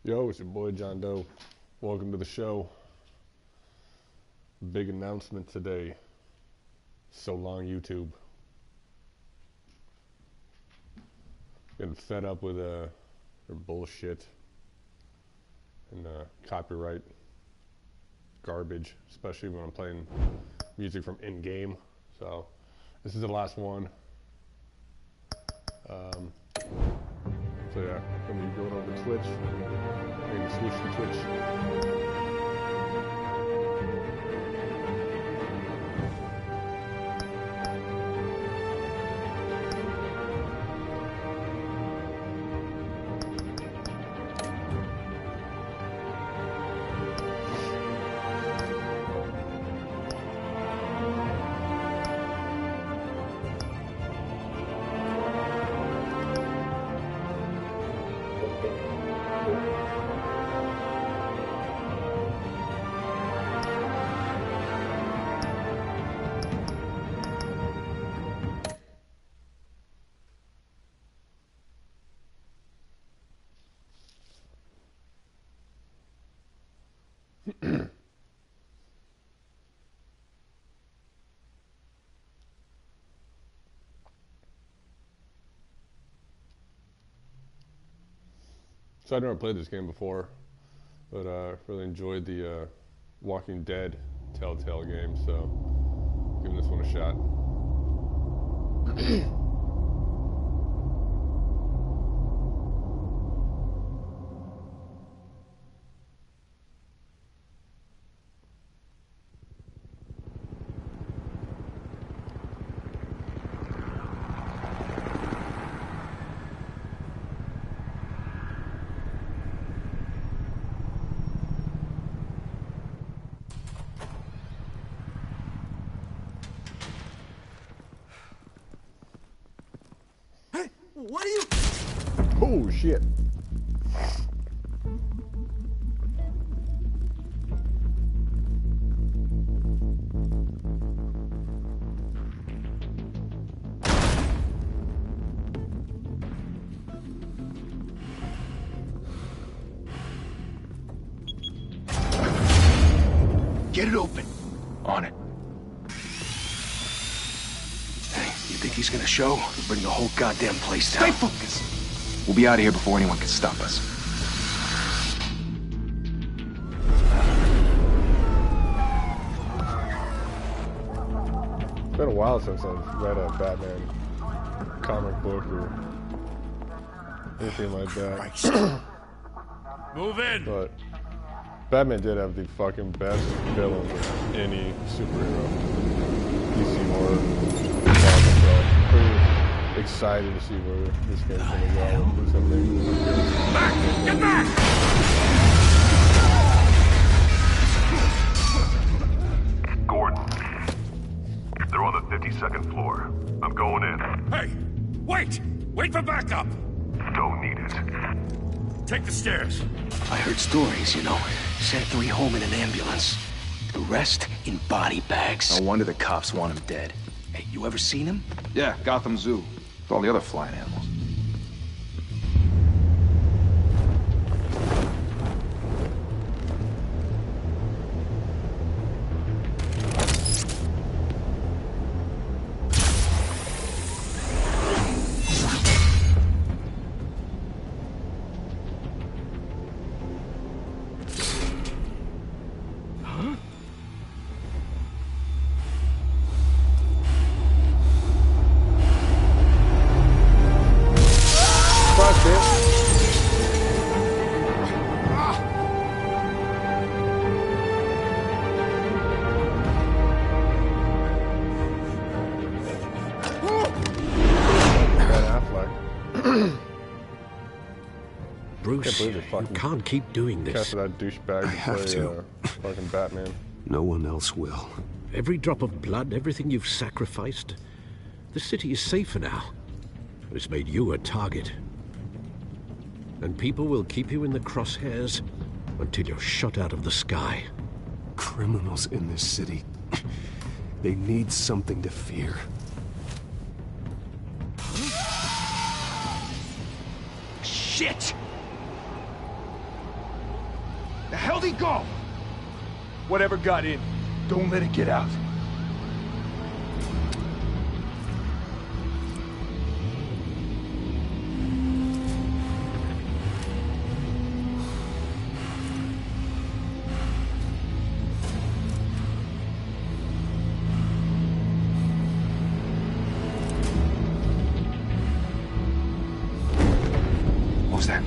Yo, it's your boy John Doe. Welcome to the show. Big announcement today. So long, YouTube. Getting fed up with their bullshit and copyright garbage, especially when I'm playing music from in-game. So this is the last one. So yeah, I'm gonna be going over to Twitch. I'm gonna switch to Twitch. So I'd never played this game before, but really enjoyed the Walking Dead Telltale game, so giving this one a shot. What are you? Oh shit. Get it open. On it. Hey, you think he's gonna show? He'll bring the whole goddamn place down. Stay focused. We'll be out of here before anyone can stop us. It's been a while since I've read a Batman comic book or anything like that. Move in. But Batman did have the fucking best villains of any superhero. DC horror. So I'm pretty excited to see where this game's gonna go. Who's gonna make it. Back! Get back! Gordon. They're on the 52nd floor. I'm going in. Hey! Wait! Wait for backup! Don't need it. Take the stairs. I heard stories, you know. Sent 3 home in an ambulance. The rest in body bags. No wonder the cops want him dead. Hey, you ever seen him? Yeah, Gotham Zoo. With all the other flying animals. Bruce, you can't keep doing this. Cast that douchebag to play fucking Batman. No one else will. Every drop of blood, everything you've sacrificed. The city is safer now. It's made you a target. And people will keep you in the crosshairs until you're shot out of the sky. Criminals in this city. They need something to fear. Shit! The hell'd he go? Whatever got in, don't let it get out. What was that?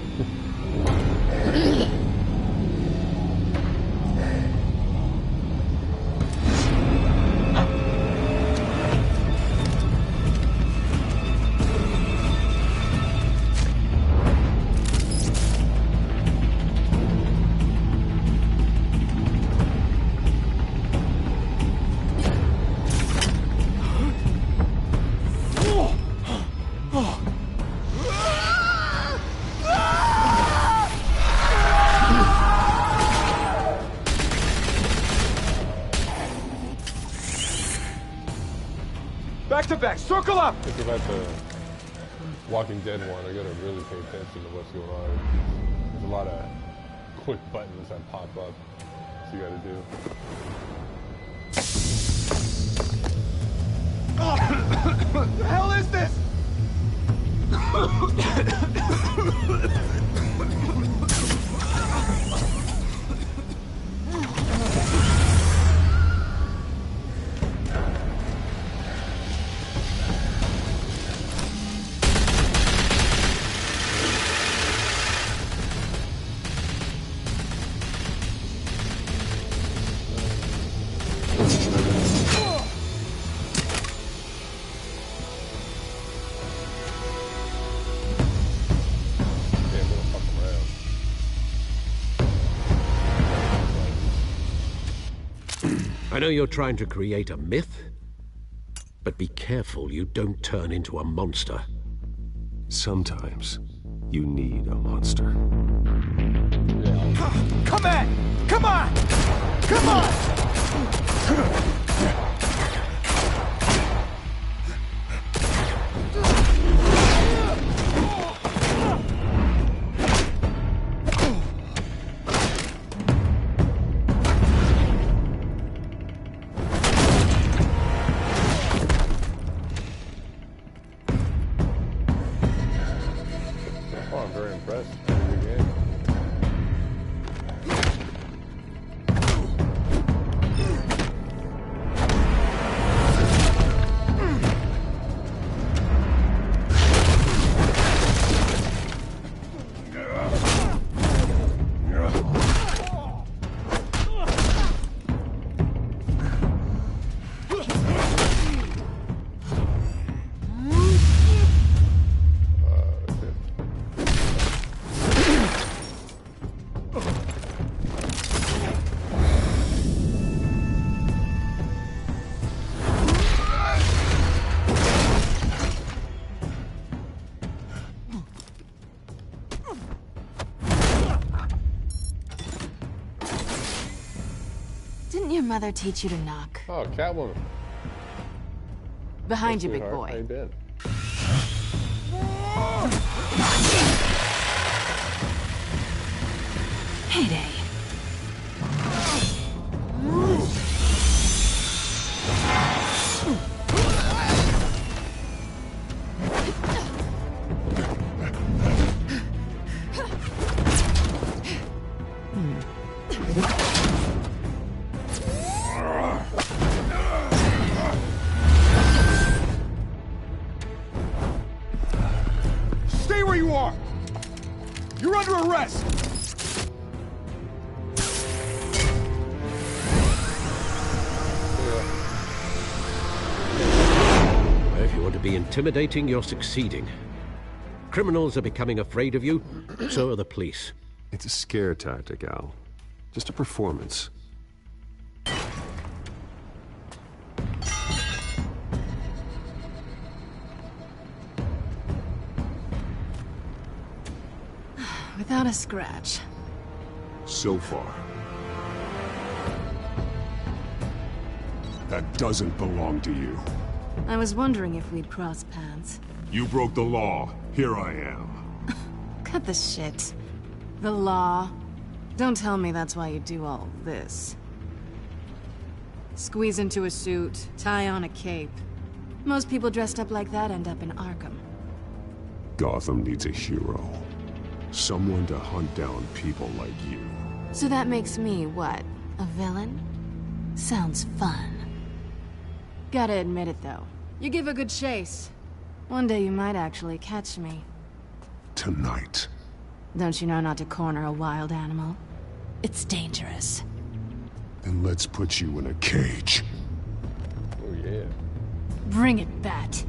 Back to back, circle up! Think about the Walking Dead one. I gotta really pay attention to what's going on. There's a lot of quick buttons that pop up. So you gotta do. What the hell is this? I know you're trying to create a myth, but be careful you don't turn into a monster. Sometimes you need a monster. Come on! Come on! Come on! Oh, I'm very impressed. Good game. Didn't your mother teach you to knock? Oh, Catwoman. Behind Hey, you, big sweetheart. How you boy. been? Heyday. Stay where you are! You're under arrest! If you want to be intimidating, you're succeeding. Criminals are becoming afraid of you, so are the police. It's a scare tactic, Al. Just a performance. Without a scratch. So far. That doesn't belong to you. I was wondering if we'd cross paths. You broke the law. Here I am. Cut the shit. The law. Don't tell me that's why you do all this. Squeeze into a suit, tie on a cape. Most people dressed up like that end up in Arkham. Gotham needs a hero. Someone to hunt down people like you. So that makes me, what, a villain? Sounds fun. Gotta admit it, though. You give a good chase. One day you might actually catch me. Tonight. Don't you know not to corner a wild animal? It's dangerous. Then let's put you in a cage. Oh yeah. Bring it, Bat.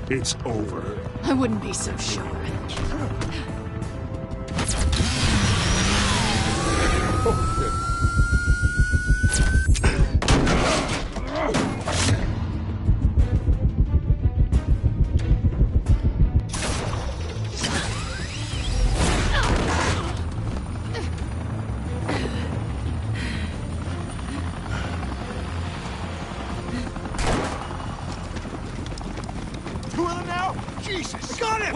It's over. I wouldn't be so sure. Two of them now? Jesus! Got him!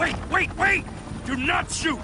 Wait! Do not shoot!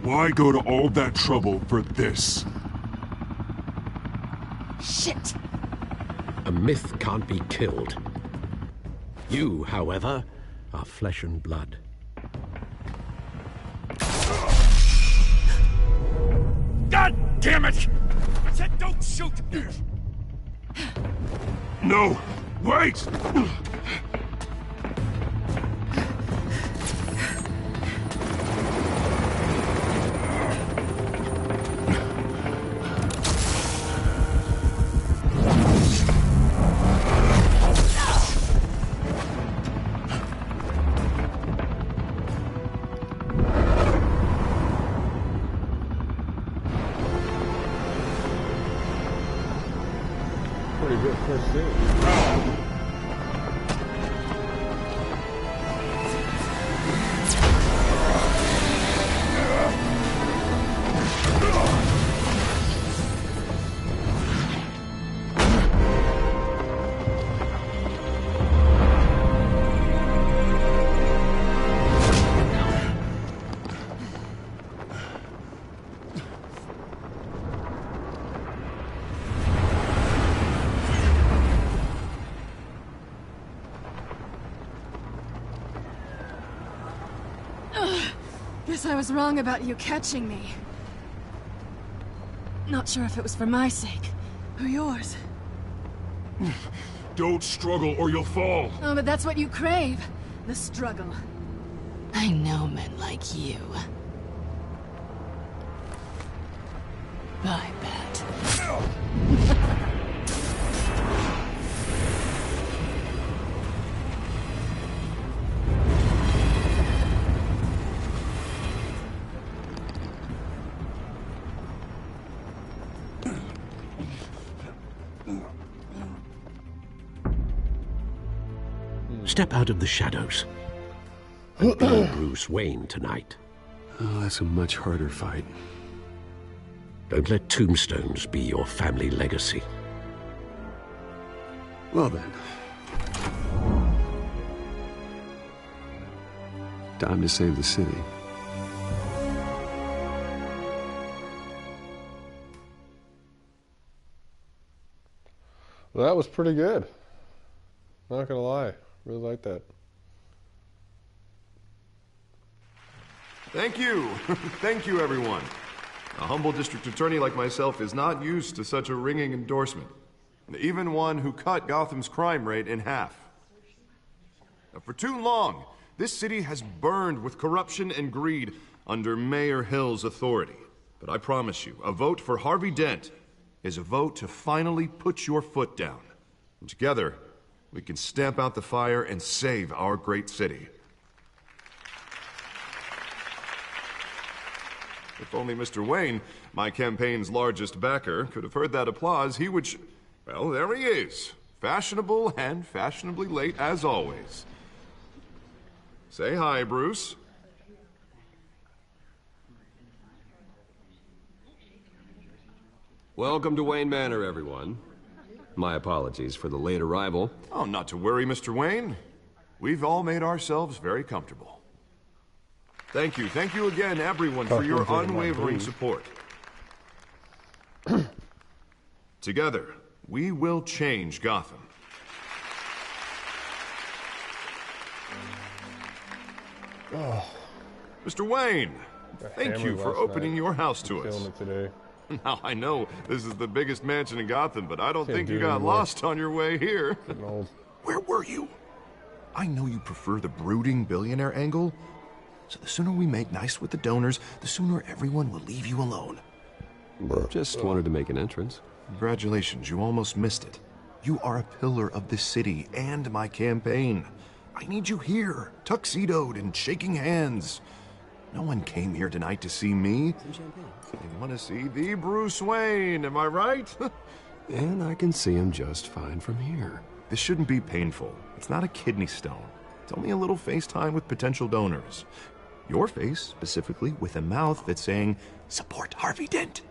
Why go to all that trouble for this? Shit! A myth can't be killed. You, however, are flesh and blood. God damn it! I said don't shoot! No! Wait! Pretty good first scene. Guess I was wrong about you catching me. Not sure if it was for my sake, or yours. Don't struggle or you'll fall. Oh, but that's what you crave. The struggle. I know men like you. Bye, Bat. Step out of the shadows and be Bruce Wayne tonight. Oh, that's a much harder fight. Don't let tombstones be your family legacy. Well then. Time to save the city. Well, that was pretty good. Not gonna lie. Really like that. Thank you. Thank you, everyone. A humble district attorney like myself is not used to such a ringing endorsement. Even one who cut Gotham's crime rate in half. For too long, this city has burned with corruption and greed under Mayor Hill's authority. But I promise you, a vote for Harvey Dent is a vote to finally put your foot down. And together, we can stamp out the fire and save our great city. If only Mr. Wayne, my campaign's largest backer, could have heard that applause, he would well, there he is. Fashionable and fashionably late as always. Say hi, Bruce. Welcome to Wayne Manor, everyone. My apologies for the late arrival. Oh, not to worry, Mr. Wayne. We've all made ourselves very comfortable. Thank you again, everyone, for your unwavering support. Together, we will change Gotham. Oh. Mr. Wayne, thank you for opening your house to us. Feeling it today. Now, I know this is the biggest mansion in Gotham, but I don't Can't think do you it got anymore. lost on your way here. Getting old. Where were you? I know you prefer the brooding billionaire angle, so the sooner we make nice with the donors, the sooner everyone will leave you alone. Just wanted to make an entrance. Congratulations, you almost missed it. You are a pillar of this city and my campaign. I need you here, tuxedoed and shaking hands. No one came here tonight to see me. They want to see the Bruce Wayne, am I right? And I can see him just fine from here. This shouldn't be painful. It's not a kidney stone. It's only a little FaceTime with potential donors. Your face, specifically, with a mouth that's saying, support Harvey Dent.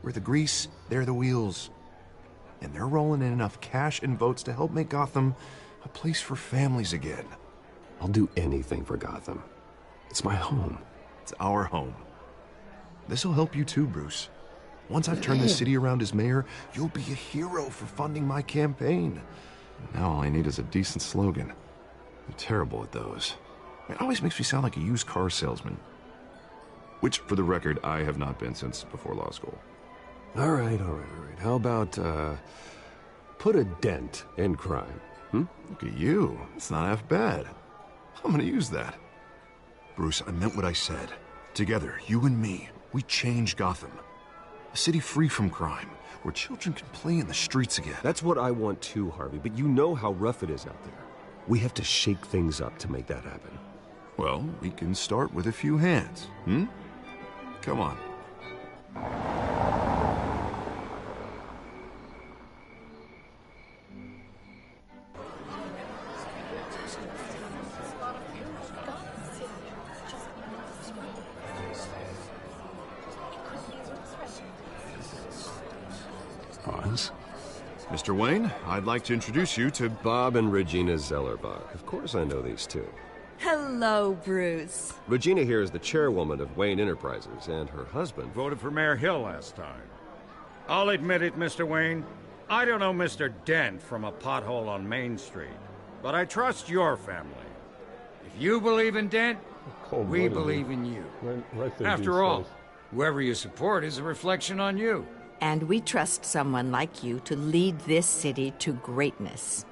We're the grease, they're the wheels. And they're rolling in enough cash and votes to help make Gotham a place for families again. I'll do anything for Gotham. It's my home. It's our home. This'll help you too, Bruce. Once I've turned the city around as mayor, you'll be a hero for funding my campaign. Now all I need is a decent slogan. I'm terrible at those. It always makes me sound like a used car salesman. Which, for the record, I have not been since before law school. All right. How about, put a dent in crime? Look at you. It's not half bad. I'm gonna use that. Bruce, I meant what I said. Together, you and me, we change Gotham. A city free from crime, where children can play in the streets again. That's what I want too, Harvey, but you know how rough it is out there. We have to shake things up to make that happen. Well, we can start with a few hands, Come on. Pause. Mr. Wayne, I'd like to introduce you to Bob and Regina Zellerbach. Of course I know these two. Hello, Bruce. Regina here is the chairwoman of Wayne Enterprises, and her husband... Voted for Mayor Hill last time. I'll admit it, Mr. Wayne. I don't know Mr. Dent from a pothole on Main Street, but I trust your family. If you believe in Dent, we believe in you. Right there, After all, whoever you support is a reflection on you. And we trust someone like you to lead this city to greatness.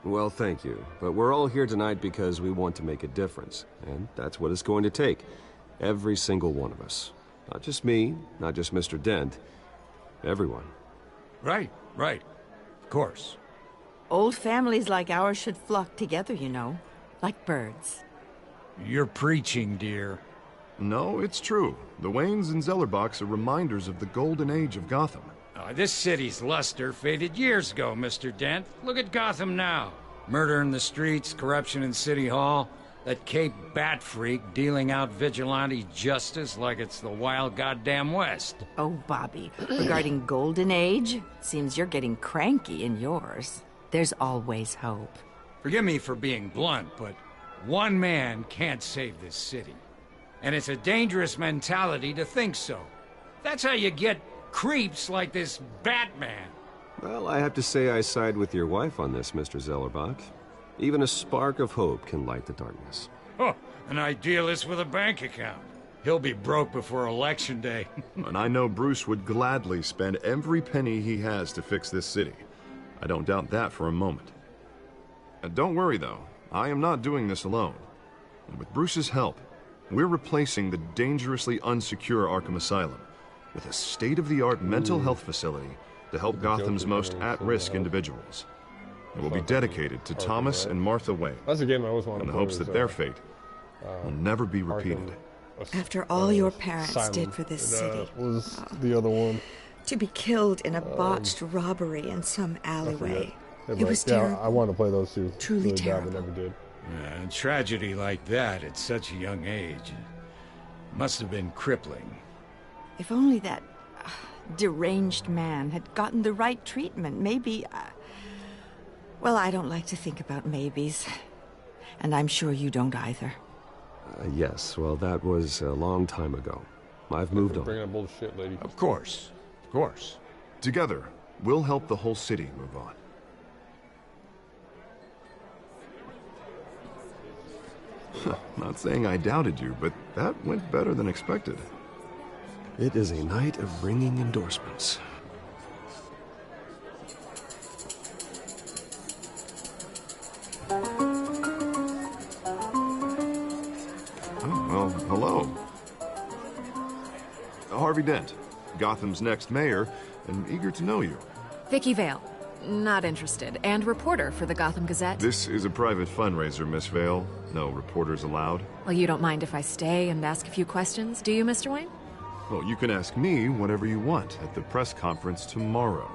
Well, thank you. But we're all here tonight because we want to make a difference. And that's what it's going to take. Every single one of us. Not just me, not just Mr. Dent. Everyone. Right. Of course. Old families like ours should flock together, you know. Like birds. You're preaching, dear. No, it's true. The Waynes and Zellerbachs are reminders of the golden age of Gotham. This city's luster faded years ago, Mr. Dent. Look at Gotham now. Murder in the streets, corruption in City Hall, that Cape Bat freak dealing out vigilante justice like it's the wild goddamn West. Oh, Bobby, regarding Golden Age, seems you're getting cranky in yours. There's always hope. Forgive me for being blunt, but one man can't save this city. And it's a dangerous mentality to think so. That's how you get creeps like this Batman. Well, I have to say I side with your wife on this, Mr. Zellerbach. Even a spark of hope can light the darkness. Oh, an idealist with a bank account. He'll be broke before Election Day. And I know Bruce would gladly spend every penny he has to fix this city. I don't doubt that for a moment. Don't worry, though. I am not doing this alone. And with Bruce's help, we're replacing the dangerously unsecure Arkham Asylum with a state-of-the-art mental health facility to help Gotham's most at-risk individuals. It will be dedicated to Thomas and Martha Wayne, That's a game I always wanted in to the play. hopes that their fate will never be repeated. After all your parents did for this city. Was the other one. To be killed in a botched robbery in some alleyway. It was yeah, terrible. I want to play those two. Truly really terrible. Bad, but never did. A tragedy like that at such a young age must have been crippling. If only that deranged man had gotten the right treatment, maybe... well, I don't like to think about maybes. And I'm sure you don't either. Yes, well, that was a long time ago. I've moved on. Bringing up bullshit, lady. Of course. Of course. Together, we'll help the whole city move on. Not saying I doubted you, but that went better than expected. It is a night of ringing endorsements. Oh, well, hello. Harvey Dent, Gotham's next mayor, and eager to know you. Vicky Vale. Not interested. And reporter for the Gotham Gazette. This is a private fundraiser, Miss Vale. No reporters allowed. Well, you don't mind if I stay and ask a few questions, do you, Mr. Wayne? Well, you can ask me whatever you want at the press conference tomorrow.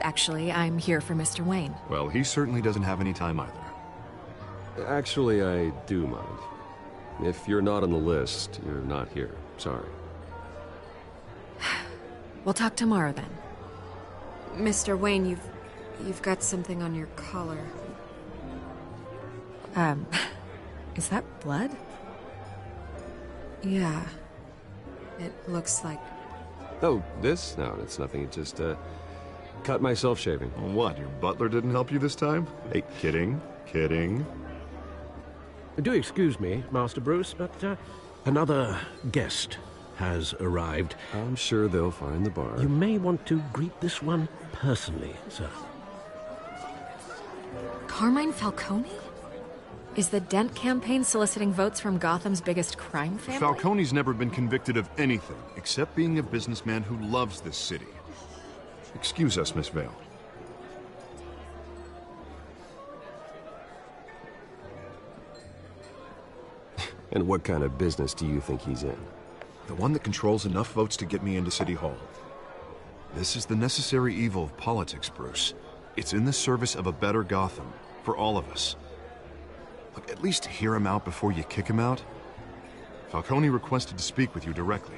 Actually, I'm here for Mr. Wayne. Well, he certainly doesn't have any time either. Actually, I do mind. If you're not on the list, you're not here. Sorry. We'll talk tomorrow then. Mr. Wayne, you've got something on your collar. Is that blood? Yeah. It looks like... Oh, this? No, it's nothing. It just, cut myself shaving. What, your butler didn't help you this time? Hey, kidding. Do excuse me, Master Bruce, but another guest has arrived. I'm sure they'll find the bar. You may want to greet this one personally, sir. Carmine Falcone? Is the Dent campaign soliciting votes from Gotham's biggest crime family? Falcone's never been convicted of anything except being a businessman who loves this city. Excuse us, Miss Vale. And what kind of business do you think he's in? The one that controls enough votes to get me into City Hall. This is the necessary evil of politics, Bruce. It's in the service of a better Gotham, for all of us. Look, at least hear him out before you kick him out. Falcone requested to speak with you directly.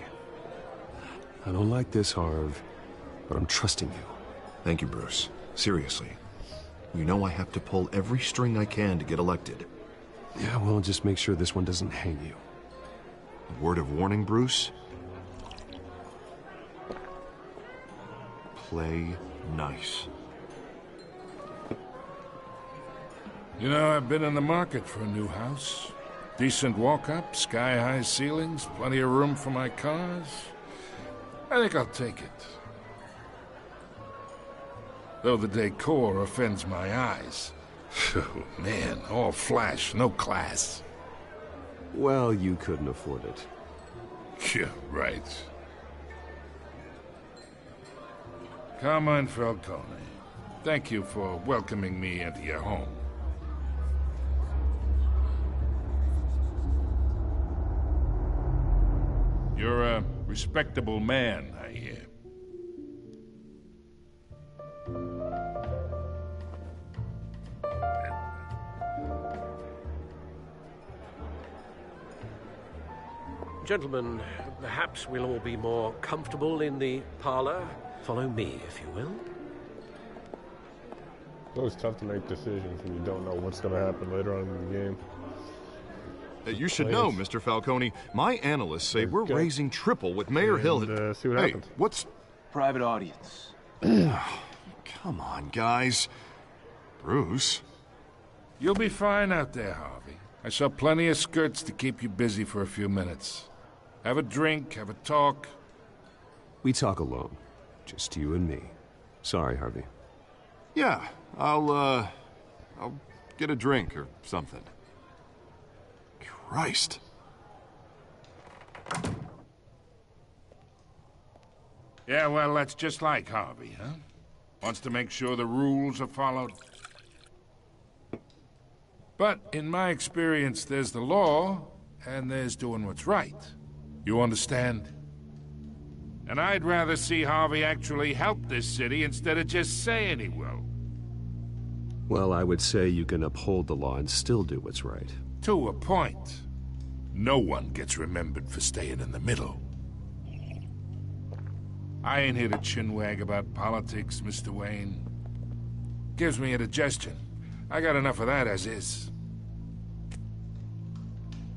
I don't like this, Harv, but I'm trusting you. Thank you, Bruce. Seriously. You know I have to pull every string I can to get elected. Yeah, well, just make sure this one doesn't hang you. A word of warning, Bruce? Play nice. You know, I've been in the market for a new house. Decent walk-up, sky-high ceilings, plenty of room for my cars. I think I'll take it. Though the decor offends my eyes. Oh, man, all flash, no class. Well, you couldn't afford it. Yeah, right. Carmine Falcone, thank you for welcoming me into your home. You're a respectable man, I hear. Gentlemen, perhaps we'll all be more comfortable in the parlor. Follow me, if you will. It's always tough to make decisions when you don't know what's going to happen later on in the game. You should know, Mr. Falcone, my analysts say we're raising triple with Mayor Hill. See what happens. What's... Private audience. Come on, guys. Bruce. You'll be fine out there, Harvey. I saw plenty of skirts to keep you busy for a few minutes. Have a drink, have a talk. We talk alone. Just you and me. Sorry, Harvey. Yeah, I'll get a drink or something. Christ. Yeah, well, that's just like Harvey, huh? Wants to make sure the rules are followed. But in my experience, there's the law, and there's doing what's right. You understand? And I'd rather see Harvey actually help this city instead of just saying he will. Well, I would say you can uphold the law and still do what's right. To a point. No one gets remembered for staying in the middle. I ain't here to chinwag about politics, Mr. Wayne. Gives me indigestion. I got enough of that as is.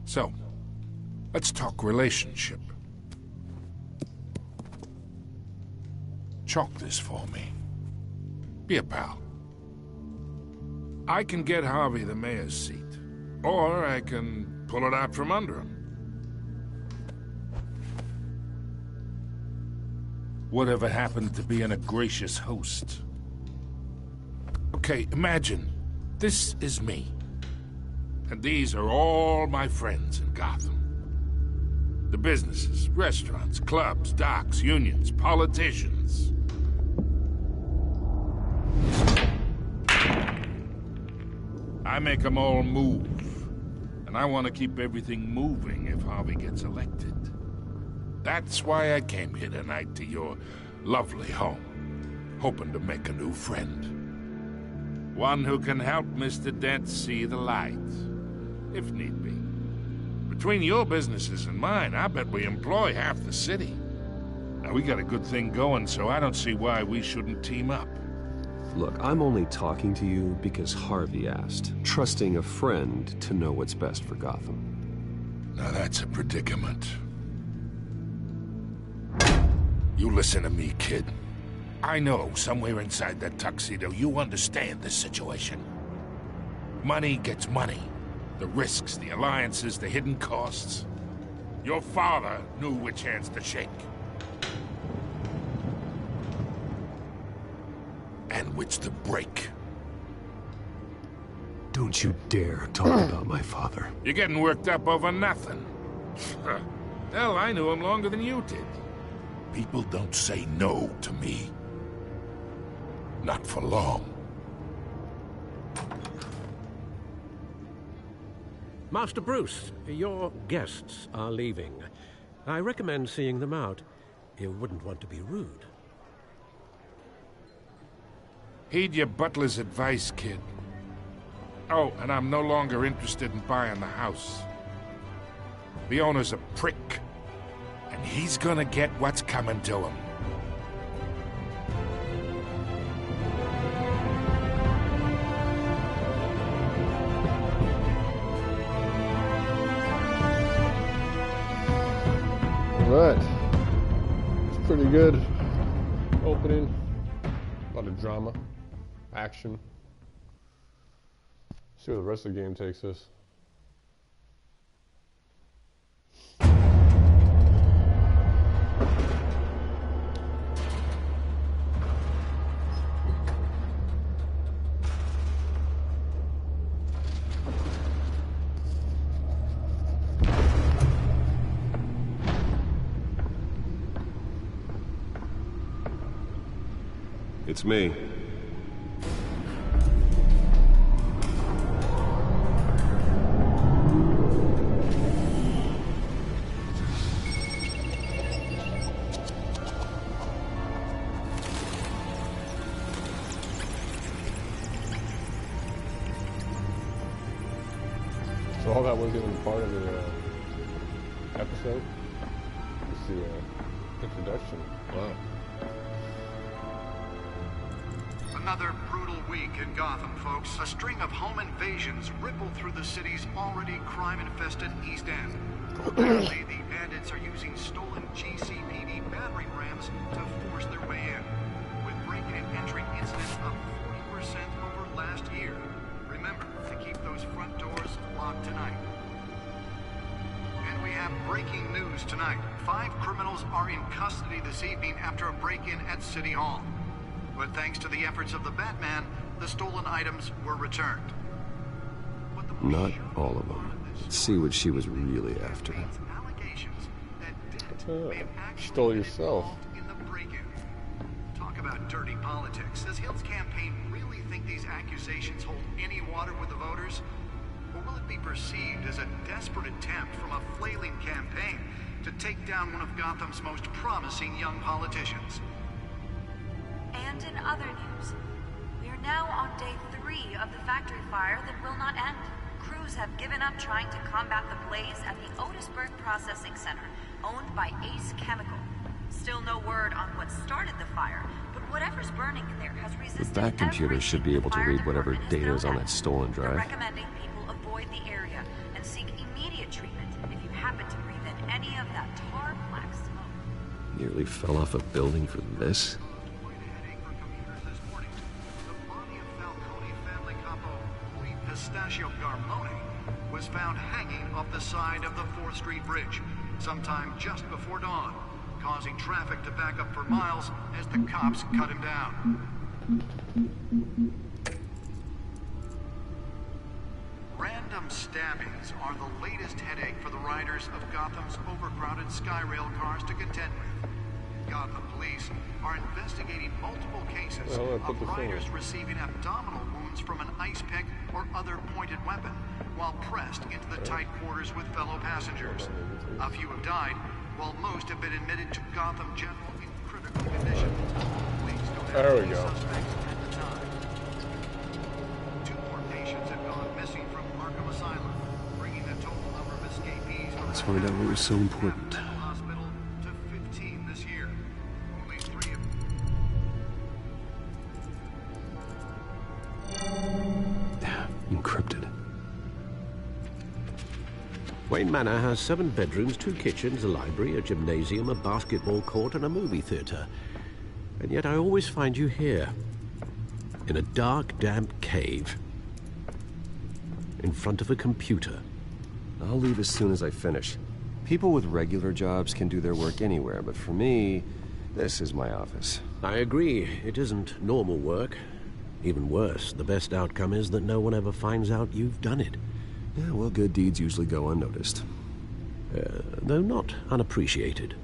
So, let's talk relationship. Chalk this for me. Be a pal. I can get Harvey the mayor's seat, or I can pull it out from under him. Whatever happened to being a gracious host? Okay, imagine, this is me. And these are all my friends in Gotham. The businesses, restaurants, clubs, docks, unions, politicians. I make them all move. And I want to keep everything moving if Harvey gets elected. That's why I came here tonight to your lovely home, hoping to make a new friend. One who can help Mr. Dent see the light, if need be. Between your businesses and mine, I bet we employ half the city. Now, we got a good thing going, so I don't see why we shouldn't team up. Look, I'm only talking to you because Harvey asked, trusting a friend to know what's best for Gotham. Now that's a predicament. You listen to me, kid. I know somewhere inside that tuxedo you understand this situation. Money gets money. The risks, the alliances, the hidden costs. Your father knew which hands to shake. And which to break. Don't you dare talk about my father. You're getting worked up over nothing. Hell, I knew him longer than you did. People don't say no to me. Not for long. Master Bruce, your guests are leaving. I recommend seeing them out. You wouldn't want to be rude. Heed your butler's advice, kid. Oh, and I'm no longer interested in buying the house. The owner's a prick. And he's gonna get what's coming to him. Alright. It's pretty good. Opening. A lot of drama. Action. See where the rest of the game takes us. It's me. So all that wasn't even part of the episode? It's the introduction. Wow. Another brutal week in Gotham, folks. A string of home invasions rippled through the city's already crime-infested East End. Apparently, the bandits are using stolen GCPD battering rams to force their way in, with break-in and entry incidents up 40% over last year. Remember to keep those front doors locked tonight. And we have breaking news tonight. 5 criminals are in custody this evening after a break-in at City Hall. But thanks to the efforts of the Batman, the stolen items were returned. Not all of them. Let's see what she was really after. Stole yourself. Talk about dirty politics. Does Hill's campaign really think these accusations hold any water with the voters? Or will it be perceived as a desperate attempt from a flailing campaign to take down one of Gotham's most promising young politicians? And in other news, we are now on day 3 of the factory fire that will not end. Crews have given up trying to combat the blaze at the Otisburg Processing Center, owned by Ace Chemical. Still no word on what started the fire, but whatever's burning in there has resisted. That computer should be able to read whatever data is on that stolen They're drive. recommending people avoid the area and seek immediate treatment if you happen to breathe in any of that tar black smoke. Nearly fell off a building for this? Pistachio Garmone was found hanging off the side of the 4th Street Bridge sometime just before dawn, causing traffic to back up for miles as the cops cut him down. Random stabbings are the latest headache for the riders of Gotham's overcrowded Skyrail cars to contend with. Gotham police are investigating multiple cases of riders receiving abdominal wounds from an ice pick or other pointed weapon while pressed into the tight quarters with fellow passengers. A few have died, while most have been admitted to Gotham General in critical condition. Police don't have any suspects at the time. 2 more patients have gone missing from Arkham Asylum, bringing the total number of escapees from Let's find out what was so important. Hospital to 15 this year. Only 3 of Encrypted. Wayne Manor has 7 bedrooms, 2 kitchens, a library, a gymnasium, a basketball court, and a movie theater. And yet I always find you here, in a dark, damp cave, in front of a computer. I'll leave as soon as I finish. People with regular jobs can do their work anywhere, but for me, this is my office. I agree. It isn't normal work. Even worse, the best outcome is that no one ever finds out you've done it. Yeah, well, good deeds usually go unnoticed. Though not unappreciated.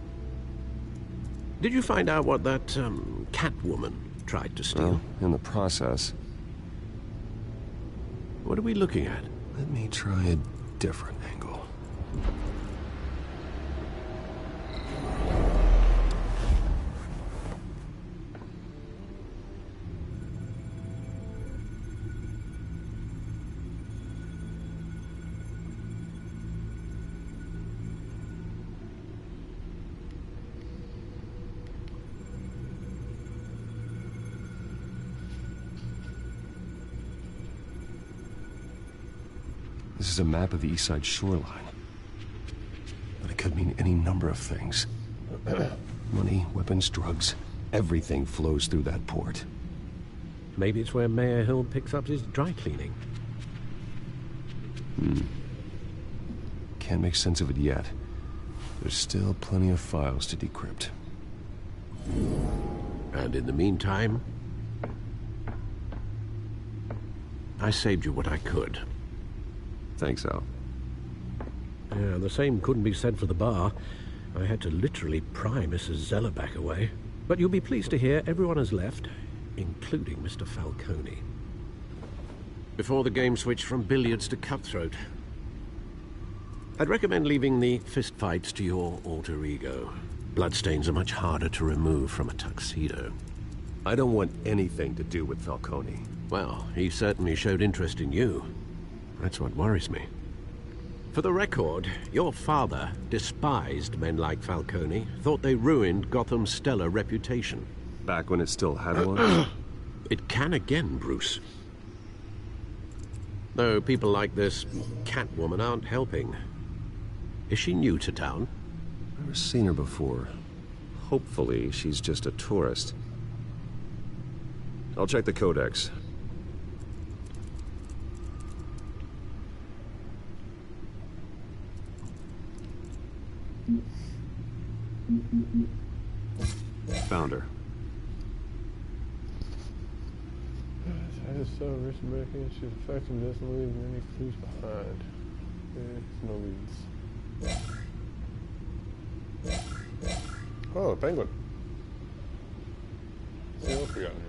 Did you find out what that, Catwoman tried to steal? Well, in the process. What are we looking at? Let me try a different angle. This is a map of the East Side shoreline. But it could mean any number of things. Money, weapons, drugs, everything flows through that port. Maybe it's where Mayor Hill picks up his dry cleaning. Can't make sense of it yet. There's still plenty of files to decrypt. And in the meantime, I saved you what I could. Thanks, Al. Yeah, the same couldn't be said for the bar. I had to literally pry Mrs. Zeller back away. But you'll be pleased to hear everyone has left, including Mr. Falcone. Before the game switched from billiards to cutthroat. I'd recommend leaving the fistfights to your alter ego. Bloodstains are much harder to remove from a tuxedo. I don't want anything to do with Falcone. Well, he certainly showed interest in you. That's what worries me. For the record, your father despised men like Falcone, thought they ruined Gotham's stellar reputation. Back when it still had one? It can again, Bruce. Though people like this Catwoman aren't helping. Is she new to town? Never seen her before. Hopefully, she's just a tourist. I'll check the codex. Found her. I just saw risk breaking. She's effective, doesn't leave any clues behind. No leads. Oh, a penguin. Let's see what else we got in here.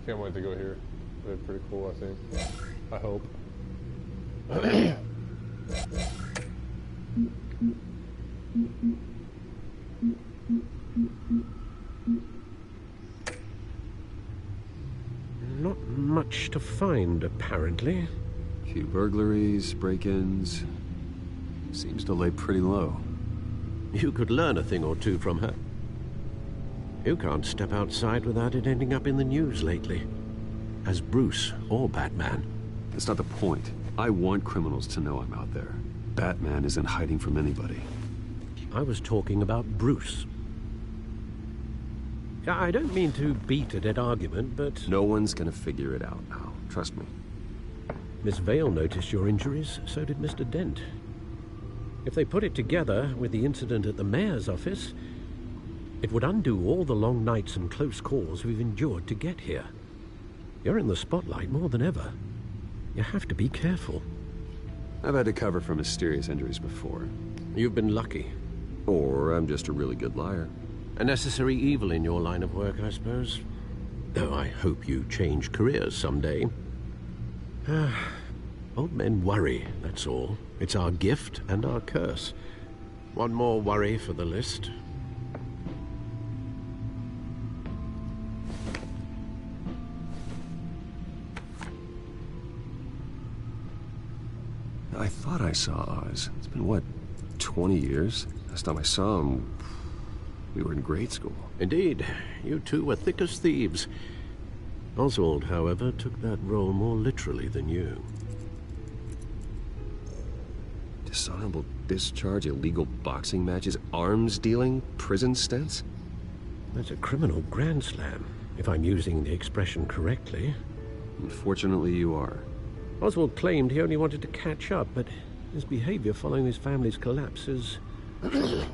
Can't wait to go here. They're pretty cool, I think. I hope. Not much to find, apparently. Few burglaries, break-ins. Seems to lay pretty low. You could learn a thing or two from her. You can't step outside without it ending up in the news lately. As Bruce or Batman. That's not the point. I want criminals to know I'm out there. Batman isn't hiding from anybody. I was talking about Bruce. I don't mean to beat a dead argument, but... No one's gonna figure it out now. Trust me. Miss Vale noticed your injuries, so did Mr. Dent. If they put it together with the incident at the mayor's office, it would undo all the long nights and close calls we've endured to get here. You're in the spotlight more than ever. You have to be careful. I've had to cover for mysterious injuries before. You've been lucky. Or I'm just a really good liar. A necessary evil in your line of work, I suppose. Though I hope you change careers someday. Old men worry, that's all. It's our gift and our curse. One more worry for the list. I thought I saw Oz. It's been, what, 20 years? Last time I saw him, we were in grade school. Indeed. You two were thick as thieves. Oswald, however, took that role more literally than you. Dishonorable discharge, illegal boxing matches, arms dealing, prison stints? That's a criminal grand slam, if I'm using the expression correctly. Unfortunately, you are. Oswald claimed he only wanted to catch up, but his behavior following his family's collapse is troubling.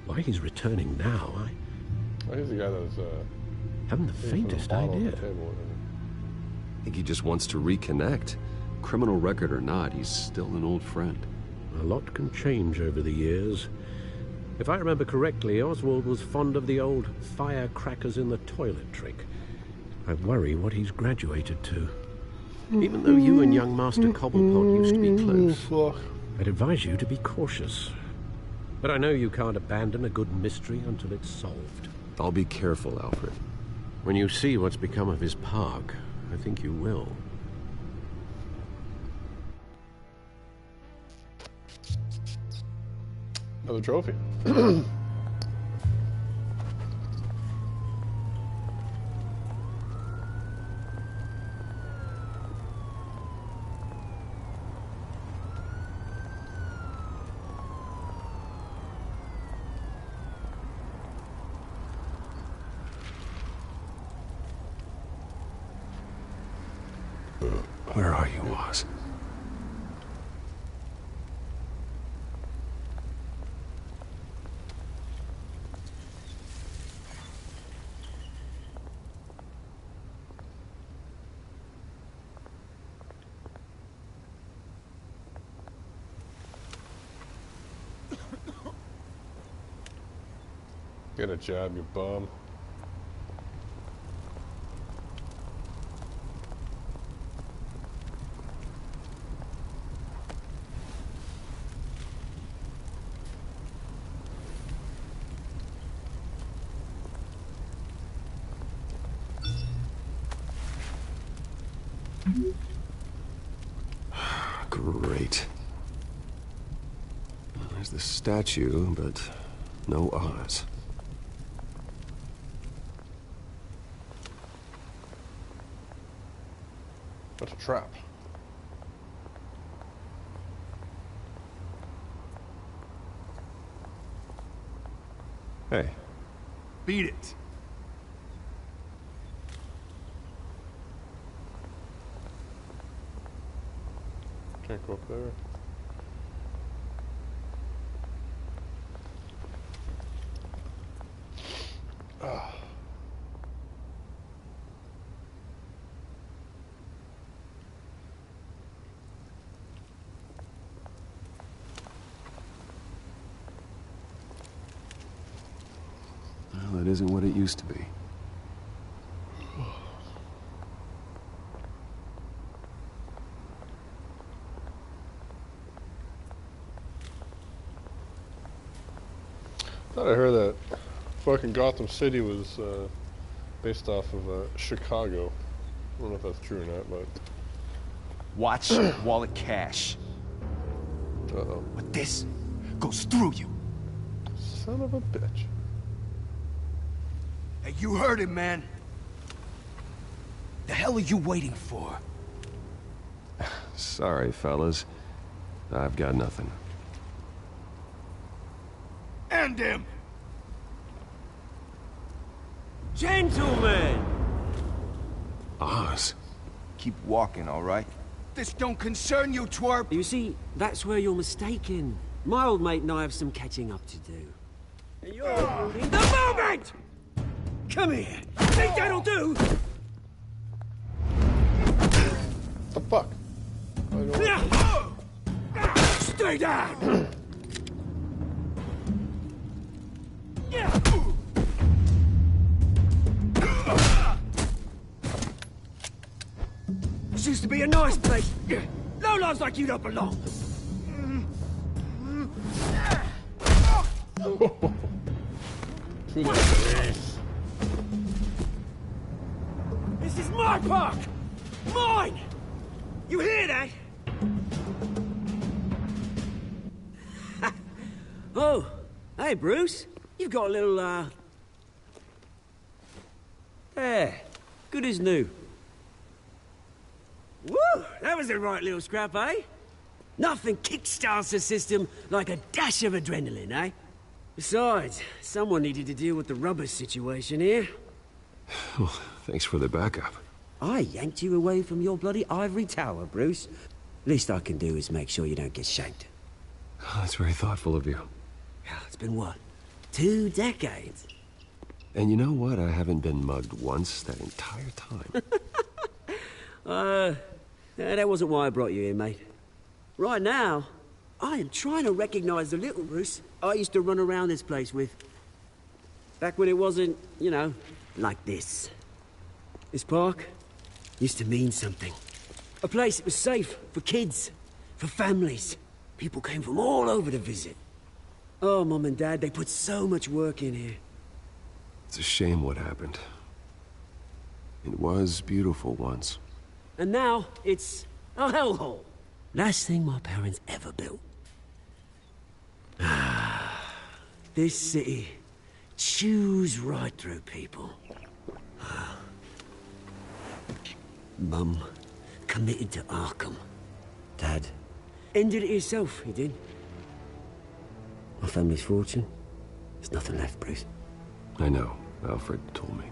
Why he's returning now, Well, he's the guy that's, haven't the faintest idea. I think he just wants to reconnect. Criminal record or not, he's still an old friend. A lot can change over the years. If I remember correctly, Oswald was fond of the old firecrackers in the toilet trick. I worry what he's graduated to. Even though you and young Master Cobblepot used to be close, I'd advise you to be cautious. But I know you can't abandon a good mystery until it's solved. I'll be careful, Alfred. When you see what's become of his park, I think you will. Another trophy. Where are you, Oz? Get a job, you bum. Great. There's the statue, but no Oz. That's a trap. Hey. Beat it. Can't go up there. Ah. Well, it isn't what it used to be. Thought I heard that fucking Gotham City was based off of Chicago. I don't know if that's true or not, but... Watch wallet cash. Uh-oh. But this goes through you. Son of a bitch. Hey, you heard him, man. The hell are you waiting for? Sorry, fellas. I've got nothing. End him! Gentlemen! Oz. Keep walking, all right? This don't concern you, twerp! You see, that's where you're mistaken. My old mate and I have some catching up to do. And you're ruining the moment! Come here! Think that'll do? What the fuck? Stay down! This used to be a nice place. No lives like you don't belong. To the face. This is my park! Mine! You hear that? Oh, hey, Bruce. You've got a little, there. Good as new. Woo! That was a right little scrap, eh? Nothing kickstarts the system like a dash of adrenaline, eh? Besides, someone needed to deal with the rubber situation here. Well, thanks for the backup. I yanked you away from your bloody ivory tower, Bruce. Least I can do is make sure you don't get shanked. Oh, that's very thoughtful of you. It's been what? 2 decades? And you know what? I haven't been mugged once that entire time. That wasn't why I brought you here, mate. Right now, I am trying to recognize the little Bruce I used to run around this place with. Back when it wasn't, you know, like this. This park used to mean something. A place that was safe for kids, for families. People came from all over to visit. Oh, Mom and Dad, they put so much work in here. It's a shame what happened. It was beautiful once. And now, it's a hellhole. Last thing my parents ever built. This city chews right through people. Mum committed to Arkham. Dad ended it himself, he did. My family's fortune, there's nothing left, Bruce. I know. Alfred told me.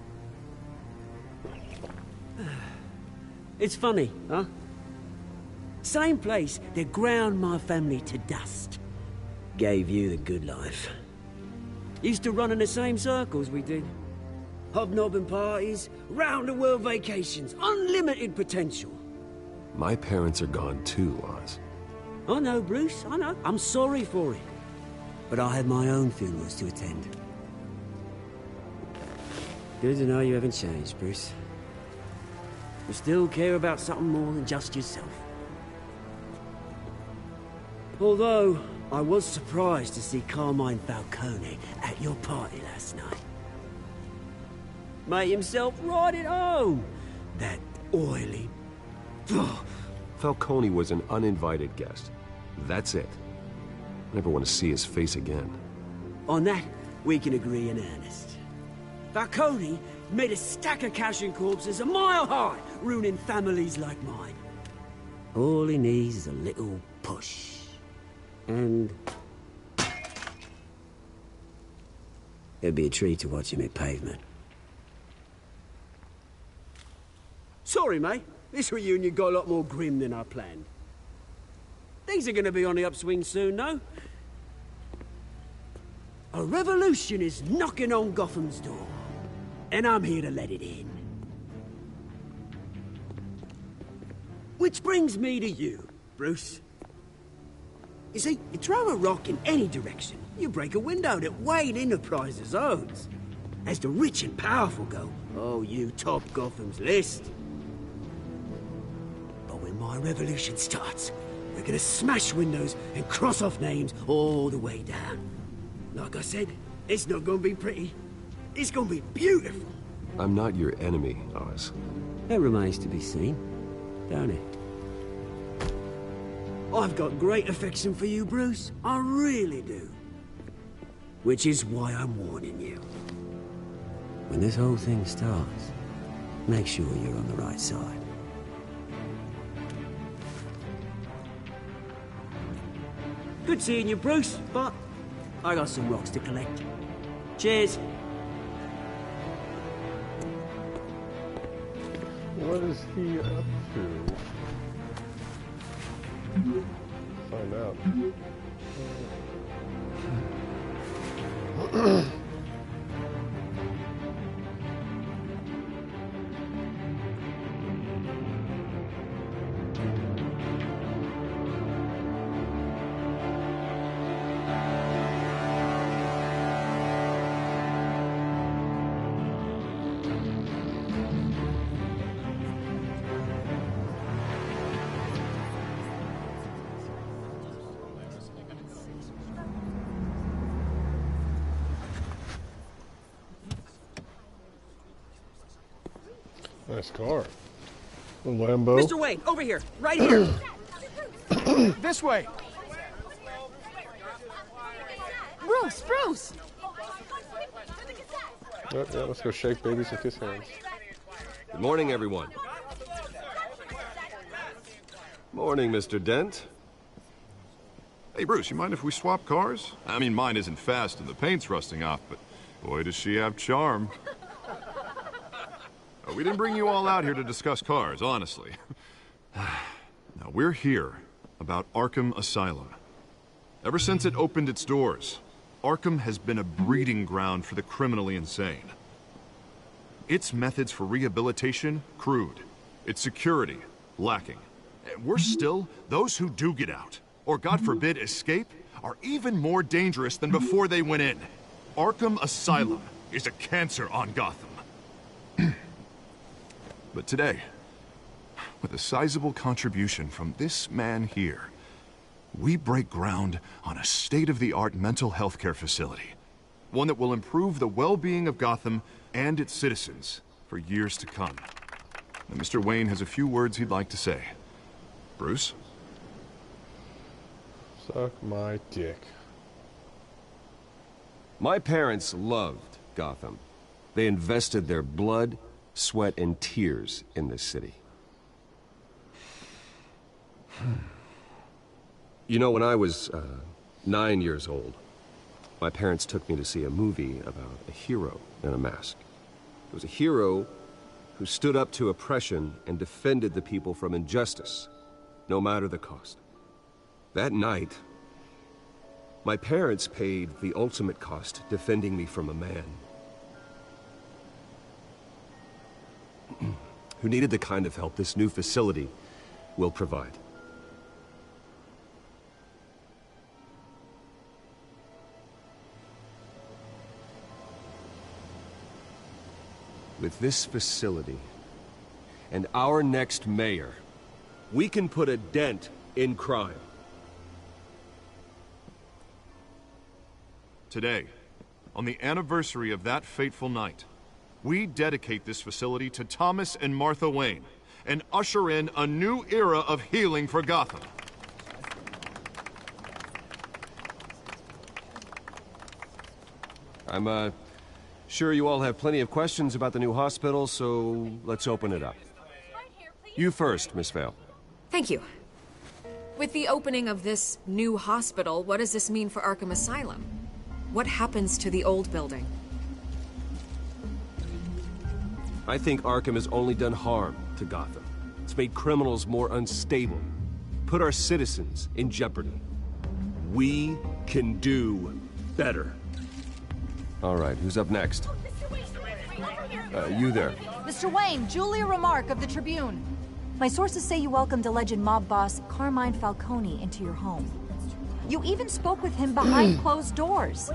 It's funny, huh? Same place that ground my family to dust. Gave you the good life. Used to run in the same circles we did. Hobnobbing parties, round-the-world vacations, unlimited potential. My parents are gone too, Oz. I know, Bruce, I know. I'm sorry for it. But I had my own funerals to attend. Good to know you haven't changed, Bruce. You still care about something more than just yourself. Although, I was surprised to see Carmine Falcone at your party last night. Made himself right at home. That oily, Falcone was an uninvited guest. That's it. Never want to see his face again. On that, we can agree in earnest. Falcone made a stack of cash and corpses a mile high, ruining families like mine. All he needs is a little push. And... it'd be a treat to watch him hit pavement. Sorry, mate. This reunion got a lot more grim than I planned. Things are gonna be on the upswing soon, though. A revolution is knocking on Gotham's door. And I'm here to let it in. Which brings me to you, Bruce. You see, you throw a rock in any direction, you break a window that Wayne Enterprises owns. As the rich and powerful go, oh, you top Gotham's list. But when my revolution starts, we're gonna smash windows and cross off names all the way down. Like I said, it's not gonna be pretty. It's gonna be beautiful. I'm not your enemy, Oz. That remains to be seen, don't it? I've got great affection for you, Bruce. I really do. Which is why I'm warning you. When this whole thing starts, make sure you're on the right side. Good seeing you, Bruce, but I got some rocks to collect. Cheers. What is he up to? Find out. Nice car. A Lambo. Mr. Wayne, over here. Right here. This way. Bruce! Yeah, let's go shake babies and kiss hands. Good morning, everyone. Morning, Mr. Dent. Hey, Bruce, you mind if we swap cars? I mean, mine isn't fast and the paint's rusting off, but boy, does she have charm. We didn't bring you all out here to discuss cars, honestly. Now, we're here about Arkham Asylum. Ever since it opened its doors, Arkham has been a breeding ground for the criminally insane. Its methods for rehabilitation, crude. Its security, lacking. And worse still, those who do get out, or God forbid, escape, are even more dangerous than before they went in. Arkham Asylum is a cancer on Gotham. But today, with a sizable contribution from this man here, we break ground on a state-of-the-art mental health care facility. One that will improve the well-being of Gotham and its citizens for years to come. Now, Mr. Wayne has a few words he'd like to say. Bruce? Suck my dick. My parents loved Gotham. They invested their blood, sweat, and tears in this city. You know, when I was 9 years old, my parents took me to see a movie about a hero in a mask. It was a hero who stood up to oppression and defended the people from injustice, no matter the cost. That night, my parents paid the ultimate cost defending me from a man who needed the kind of help this new facility will provide. With this facility and our next mayor, we can put a dent in crime. Today, on the anniversary of that fateful night, we dedicate this facility to Thomas and Martha Wayne and usher in a new era of healing for Gotham. I'm, sure you all have plenty of questions about the new hospital, so let's open it up. You first, Miss Vale. Thank you. With the opening of this new hospital, what does this mean for Arkham Asylum? What happens to the old building? I think Arkham has only done harm to Gotham. It's made criminals more unstable, put our citizens in jeopardy. We can do better. All right, who's up next? You there. Mr. Wayne, Julia Remark of the Tribune. My sources say you welcomed alleged mob boss Carmine Falcone into your home. You even spoke with him behind closed doors.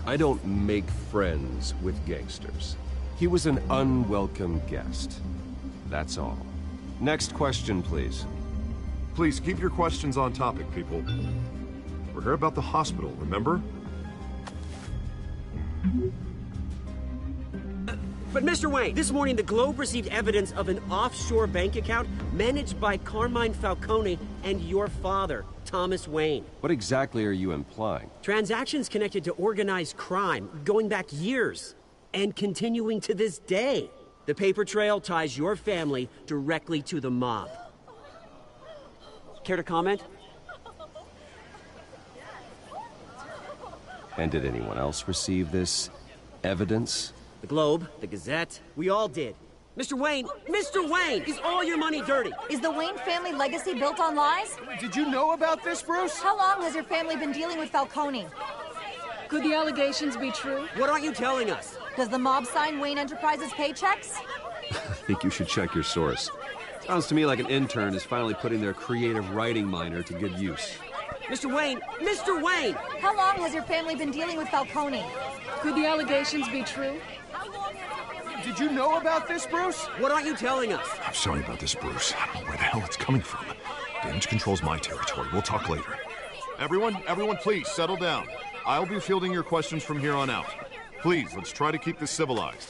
I don't make friends with gangsters. He was an unwelcome guest. That's all. Next question, please. Please keep your questions on topic, people. We're here about the hospital, remember? But Mr. Wayne, this morning the Globe received evidence of an offshore bank account managed by Carmine Falcone and your father, Thomas Wayne. What exactly are you implying? Transactions connected to organized crime, going back years, and continuing to this day. The paper trail ties your family directly to the mob. Care to comment? And did anyone else receive this evidence? The Globe, the Gazette, we all did. Mr. Wayne, is all your money dirty? Is the Wayne family legacy built on lies? Did you know about this, Bruce? How long has your family been dealing with Falcone? Could the allegations be true? What aren't you telling us? Does the mob sign Wayne Enterprises paychecks? I think you should check your source. Sounds to me like an intern is finally putting their creative writing minor to good use. Mr. Wayne! How long has your family been dealing with Falcone? Could the allegations be true? Did you know about this, Bruce? What aren't you telling us? I'm sorry about this, Bruce. I don't know where the hell it's coming from. Damage control's my territory. We'll talk later. Everyone, please, settle down. I'll be fielding your questions from here on out. Please, let's try to keep this civilized.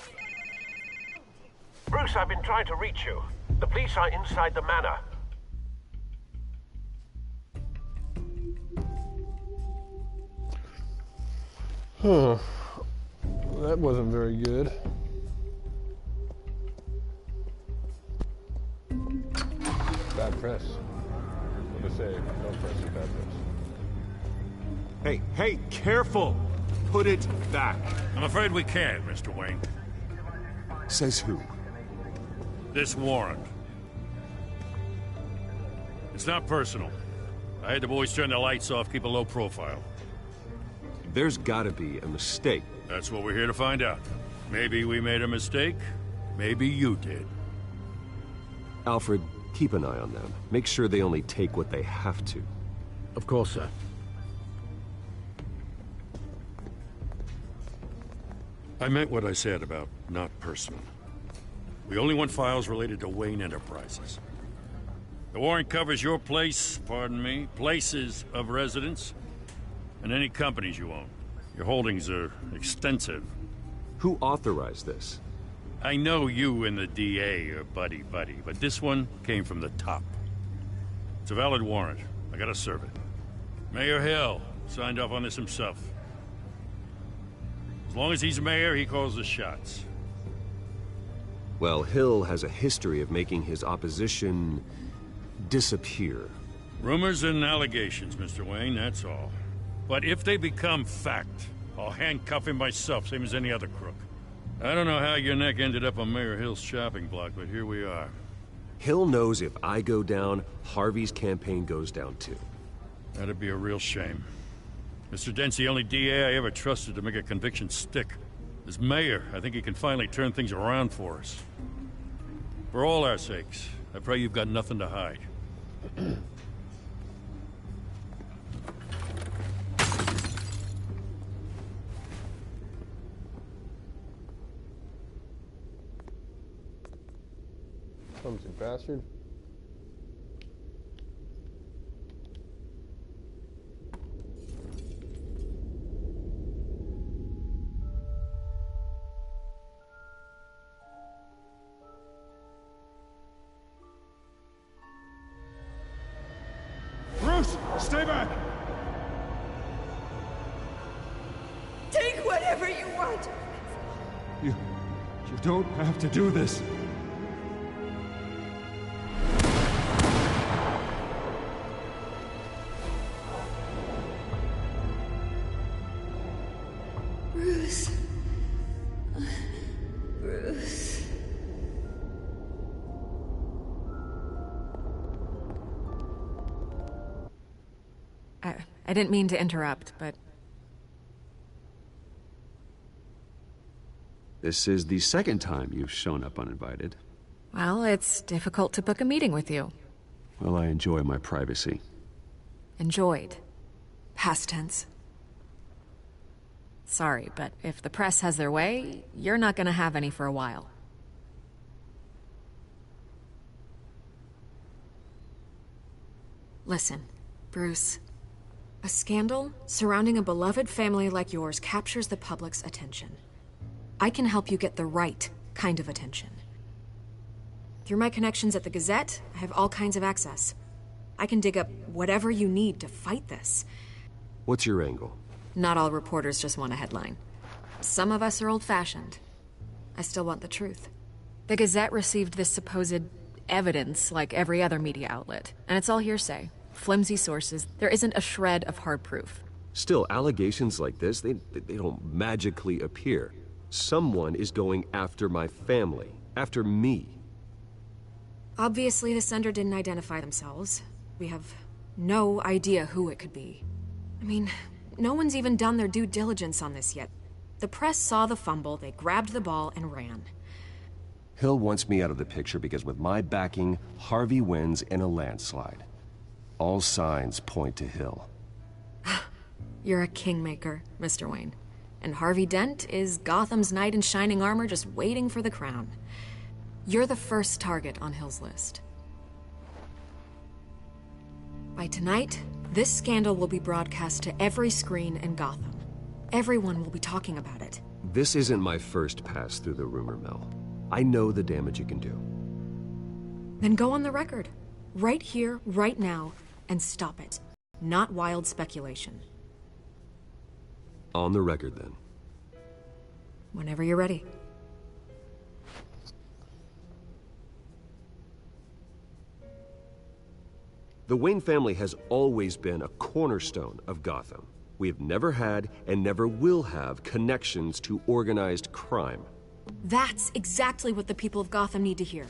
Bruce, I've been trying to reach you. The police are inside the manor. Huh. That wasn't very good. Bad press. What to say? No press is bad press. Hey, careful! Put it back. I'm afraid we can't, Mr. Wayne. Says who? This warrant. It's not personal. I had the boys turn the lights off, keep a low profile. There's gotta be a mistake. That's what we're here to find out. Maybe we made a mistake. Maybe you did. Alfred, keep an eye on them. Make sure they only take what they have to. Of course, sir. I meant what I said about not personal. We only want files related to Wayne Enterprises. The warrant covers your place, pardon me, places of residence, and any companies you own. Your holdings are extensive. Who authorized this? I know you and the DA are buddy-buddy, but this one came from the top. It's a valid warrant. I gotta serve it. Mayor Hill signed off on this himself. As long as he's mayor, he calls the shots. Well, Hill has a history of making his opposition disappear. Rumors and allegations, Mr. Wayne, that's all. But if they become fact, I'll handcuff him myself, same as any other crook. I don't know how your neck ended up on Mayor Hill's shopping block, but here we are. Hill knows if I go down, Harvey's campaign goes down too. That'd be a real shame. Mr. Dent's the only DA I ever trusted to make a conviction stick. As mayor, I think he can finally turn things around for us. For all our sakes, I pray you've got nothing to hide. Clumsy bastard. You don't have to do this. Bruce. Bruce. I didn't mean to interrupt, but... This is the second time you've shown up uninvited. Well, it's difficult to book a meeting with you. Well, I enjoy my privacy. Enjoyed. Past tense. Sorry, but if the press has their way, you're not gonna have any for a while. Listen, Bruce. A scandal surrounding a beloved family like yours captures the public's attention. I can help you get the right kind of attention. Through my connections at the Gazette, I have all kinds of access. I can dig up whatever you need to fight this. What's your angle? Not all reporters just want a headline. Some of us are old-fashioned. I still want the truth. The Gazette received this supposed evidence like every other media outlet, and it's all hearsay. Flimsy sources. There isn't a shred of hard proof. Still, allegations like this, they don't magically appear. Someone is going after my family, after me. Obviously, the sender didn't identify themselves. We have no idea who it could be. I mean, no one's even done their due diligence on this yet. The press saw the fumble, they grabbed the ball and ran. Hill wants me out of the picture because with my backing, Harvey wins in a landslide. All signs point to Hill. You're a kingmaker, Mr. Wayne. And Harvey Dent is Gotham's knight in shining armor just waiting for the crown. You're the first target on Hill's list. By tonight, this scandal will be broadcast to every screen in Gotham. Everyone will be talking about it. This isn't my first pass through the rumor mill. I know the damage you can do. Then go on the record. Right here, right now, and stop it. Not wild speculation. On the record, then. Whenever you're ready. The Wayne family has always been a cornerstone of Gotham. We have never had and never will have connections to organized crime. That's exactly what the people of Gotham need to hear.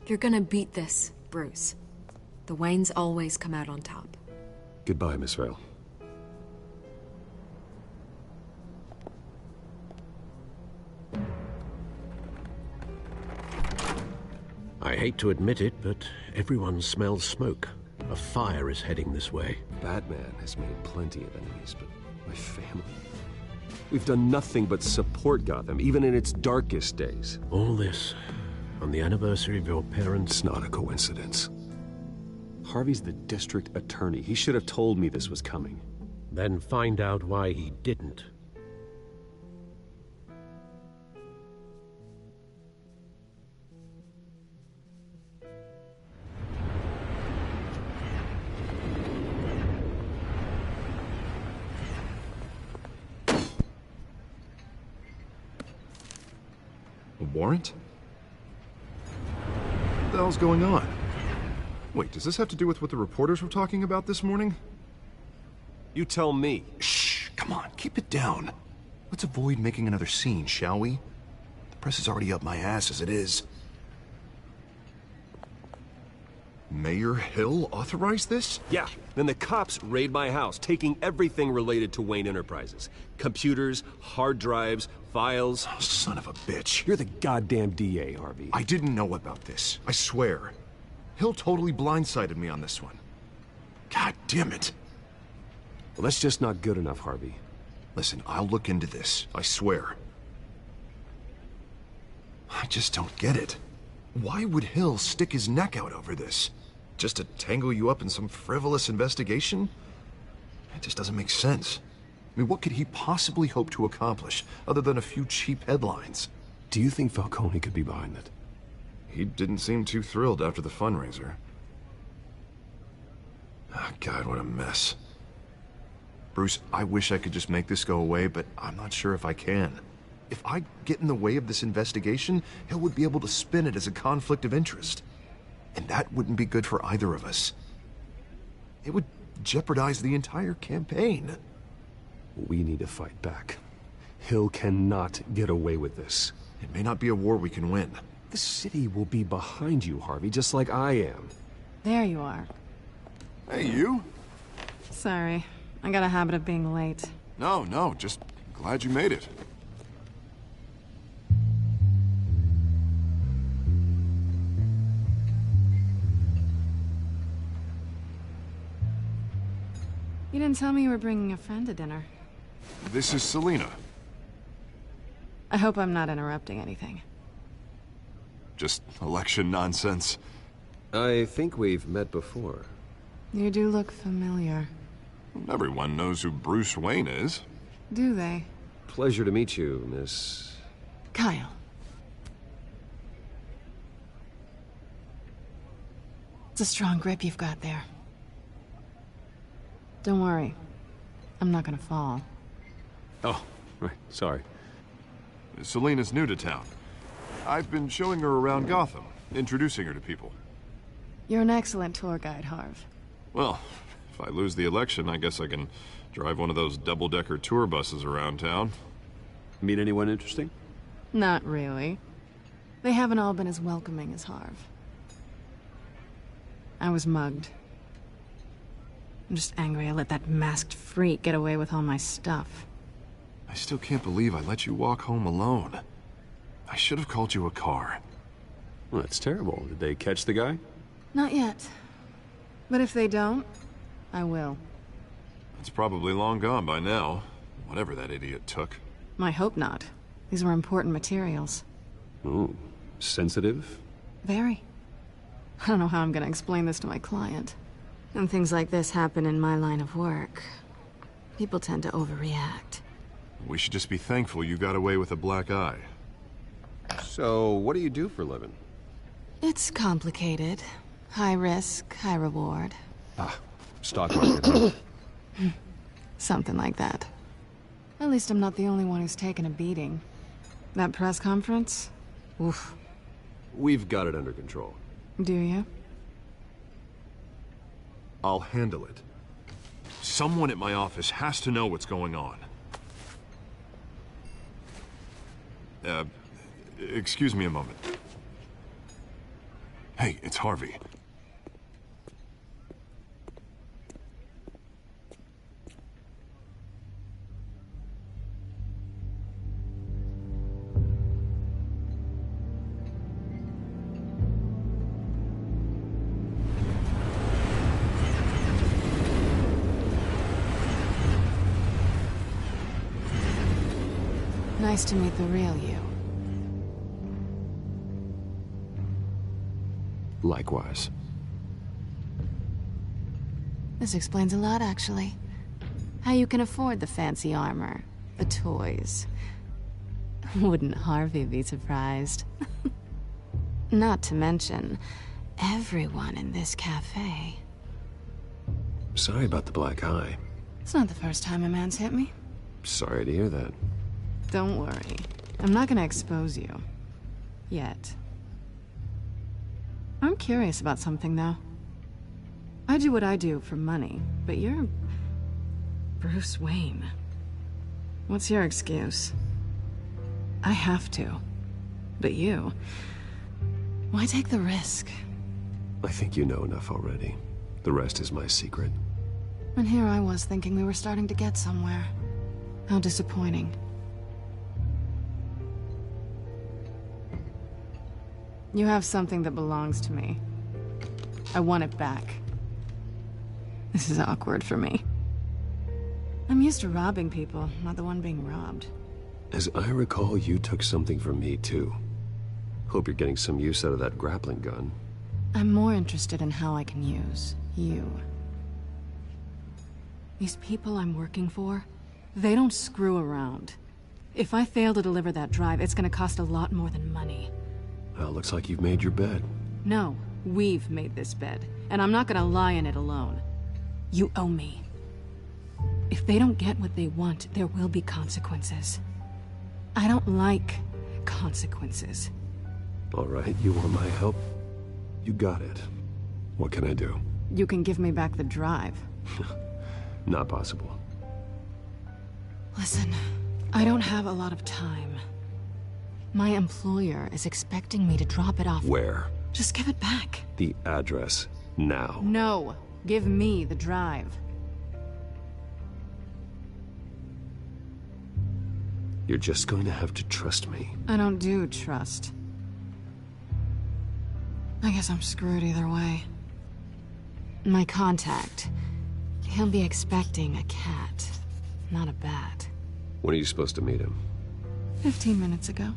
You're gonna beat this, Bruce. The Waynes always come out on top. Goodbye, Miss Vale. I hate to admit it, but everyone smells smoke. A fire is heading this way. Batman has made plenty of enemies, but my family... We've done nothing but support Gotham, even in its darkest days. All this on the anniversary of your parents'... It's not a coincidence. Harvey's the district attorney. He should have told me this was coming. Then find out why he didn't. A warrant? What the hell's going on? Wait, does this have to do with what the reporters were talking about this morning? You tell me. Shh, come on, keep it down. Let's avoid making another scene, shall we? The press is already up my ass as it is. Mayor Hill authorized this? Yeah, then the cops raid my house, taking everything related to Wayne Enterprises. Computers, hard drives, files. Oh, son of a bitch. You're the goddamn DA, Harvey. I didn't know about this, I swear. Hill totally blindsided me on this one. God damn it. Well, that's just not good enough, Harvey. Listen, I'll look into this, I swear. I just don't get it. Why would Hill stick his neck out over this? Just to tangle you up in some frivolous investigation? It just doesn't make sense. I mean, what could he possibly hope to accomplish, other than a few cheap headlines? Do you think Falcone could be behind it? He didn't seem too thrilled after the fundraiser. Oh, God, what a mess. Bruce, I wish I could just make this go away, but I'm not sure if I can. If I get in the way of this investigation, Hill would be able to spin it as a conflict of interest. And that wouldn't be good for either of us. It would jeopardize the entire campaign. We need to fight back. Hill cannot get away with this. It may not be a war we can win. The city will be behind you, Harvey, just like I am. There you are. Hey, you? Sorry. I got a habit of being late. No, just glad you made it. You didn't tell me you were bringing a friend to dinner. This is Selina. I hope I'm not interrupting anything. Just election nonsense. I think we've met before. You do look familiar. Everyone knows who Bruce Wayne is. Do they? Pleasure to meet you, Miss... Kyle. It's a strong grip you've got there. Don't worry. I'm not gonna fall. Oh, right. Sorry. Selina's new to town. I've been showing her around Gotham, introducing her to people. You're an excellent tour guide, Harv. Well, if I lose the election, I guess I can drive one of those double-decker tour buses around town. Meet anyone interesting? Not really. They haven't all been as welcoming as Harv. I was mugged. I'm just angry I let that masked freak get away with all my stuff. I still can't believe I let you walk home alone. I should have called you a car. Well, that's terrible. Did they catch the guy? Not yet. But if they don't, I will. It's probably long gone by now, whatever that idiot took. I hope not. These were important materials. Ooh, sensitive? Very. I don't know how I'm gonna explain this to my client. When things like this happen in my line of work, people tend to overreact. We should just be thankful you got away with a black eye. So, what do you do for a living? It's complicated. High risk, high reward. Ah, stock market, huh? Something like that. At least I'm not the only one who's taken a beating. That press conference? Oof. We've got it under control. Do you? I'll handle it. Someone at my office has to know what's going on. Excuse me a moment. Hey, it's Harvey. Nice to meet the real you. Likewise. This explains a lot, actually. How you can afford the fancy armor, the toys. Wouldn't Harvey be surprised? Not to mention, everyone in this cafe. Sorry about the black eye. It's not the first time a man's hit me. Sorry to hear that. Don't worry. I'm not gonna expose you. Yet. I'm curious about something, though. I do what I do for money, but you're... Bruce Wayne. What's your excuse? I have to. But you... Why take the risk? I think you know enough already. The rest is my secret. And here I was thinking we were starting to get somewhere. How disappointing. You have something that belongs to me. I want it back. This is awkward for me. I'm used to robbing people, not the one being robbed. As I recall, you took something from me, too. Hope you're getting some use out of that grappling gun. I'm more interested in how I can use you. These people I'm working for, they don't screw around. If I fail to deliver that drive, it's gonna cost a lot more than money. Well, looks like you've made your bed. No, we've made this bed, and I'm not gonna lie in it alone. You owe me. If they don't get what they want, there will be consequences. I don't like consequences. All right, you want my help? You got it. What can I do? You can give me back the drive. Not possible. Listen, I don't have a lot of time. My employer is expecting me to drop it off. Where? Just give it back. The address, now. No, give me the drive. You're just going to have to trust me. I don't do trust. I guess I'm screwed either way. My contact, he'll be expecting a cat, not a bat. When are you supposed to meet him? 15 minutes ago.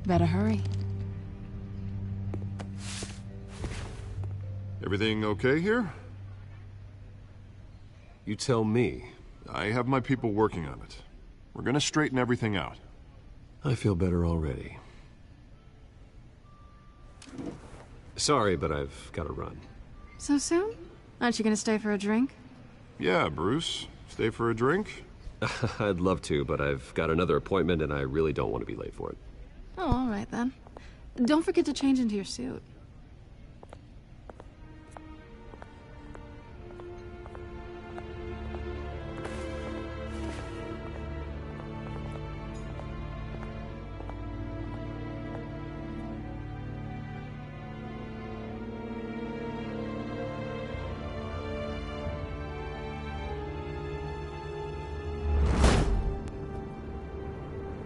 Better hurry. Everything okay here? You tell me. I have my people working on it. We're gonna straighten everything out. I feel better already. Sorry, but I've got to run. So soon? Aren't you gonna stay for a drink? Yeah, Bruce. Stay for a drink? I'd love to, but I've got another appointment and I really don't want to be late for it. Oh, all right then. Don't forget to change into your suit.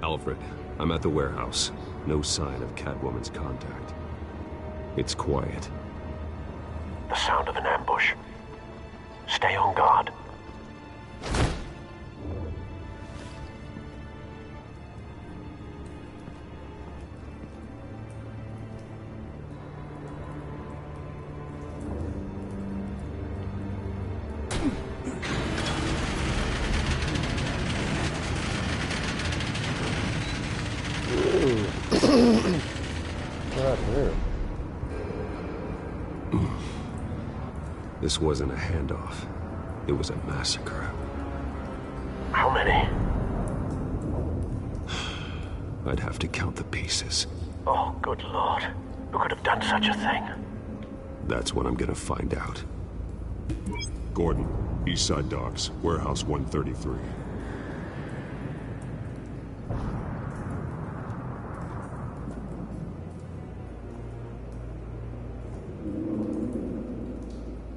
Alfred, I'm at the warehouse. No sign of Catwoman's contact. It's quiet. The sound of an ambush. Stay on guard. This wasn't a handoff. It was a massacre. How many? I'd have to count the pieces. Oh, good Lord. Who could have done such a thing? That's what I'm gonna find out. Gordon, East Side Docks, Warehouse 133.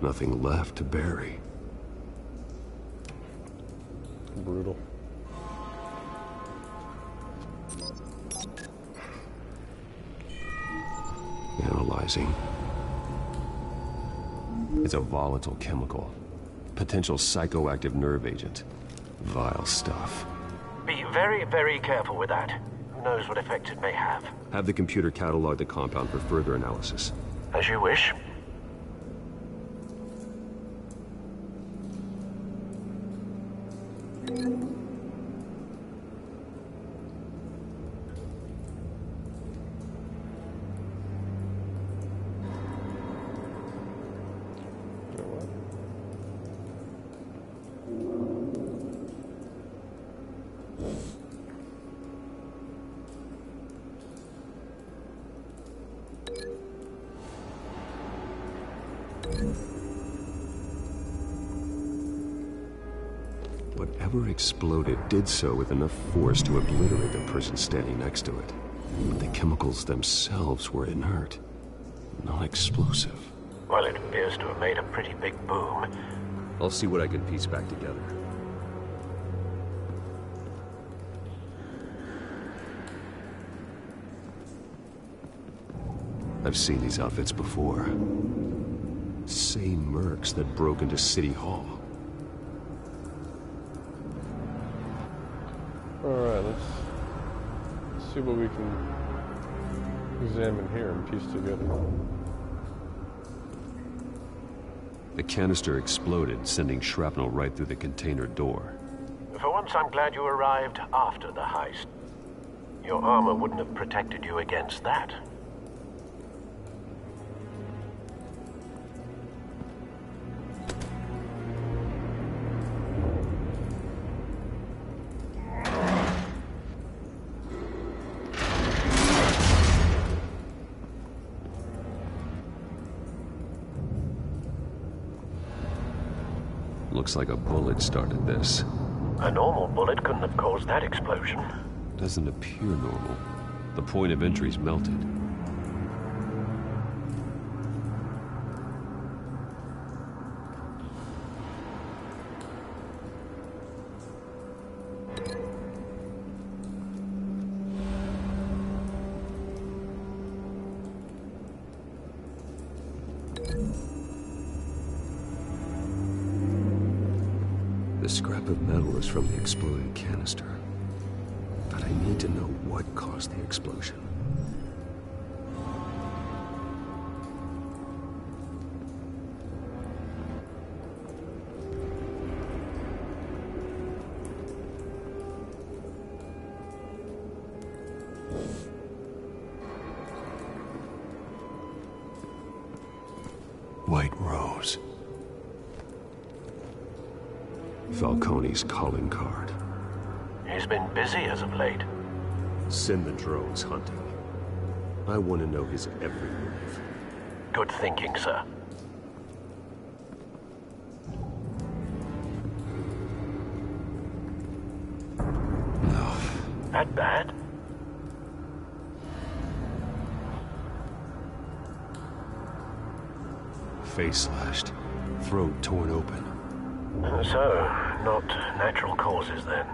Nothing left to bury. Brutal. Analyzing. It's a volatile chemical. Potential psychoactive nerve agent. Vile stuff. Be very, very careful with that. Who knows what effects it may have. Have the computer catalog the compound for further analysis. As you wish. Whatever exploded did so with enough force to obliterate the person standing next to it. But the chemicals themselves were inert, not explosive. Well, it appears to have made a pretty big boom. I'll see what I can piece back together. I've seen these outfits before. Same mercs that broke into City Hall. Alright, let's see what we can examine here and piece together. The canister exploded, sending shrapnel right through the container door. For once, I'm glad you arrived after the heist. Your armor wouldn't have protected you against that. Looks like a bullet started this. A normal bullet couldn't have caused that explosion. Doesn't appear normal. The point of entry's melted. The scrap of metal is from the exploded canister. But I need to know what caused the explosion. White Rose. Falcone's calling card. He's been busy as of late. Send the drones hunting. I want to know his every move. Good thinking, sir. No. That bad? Face slashed. Throat torn open. So, not natural causes then.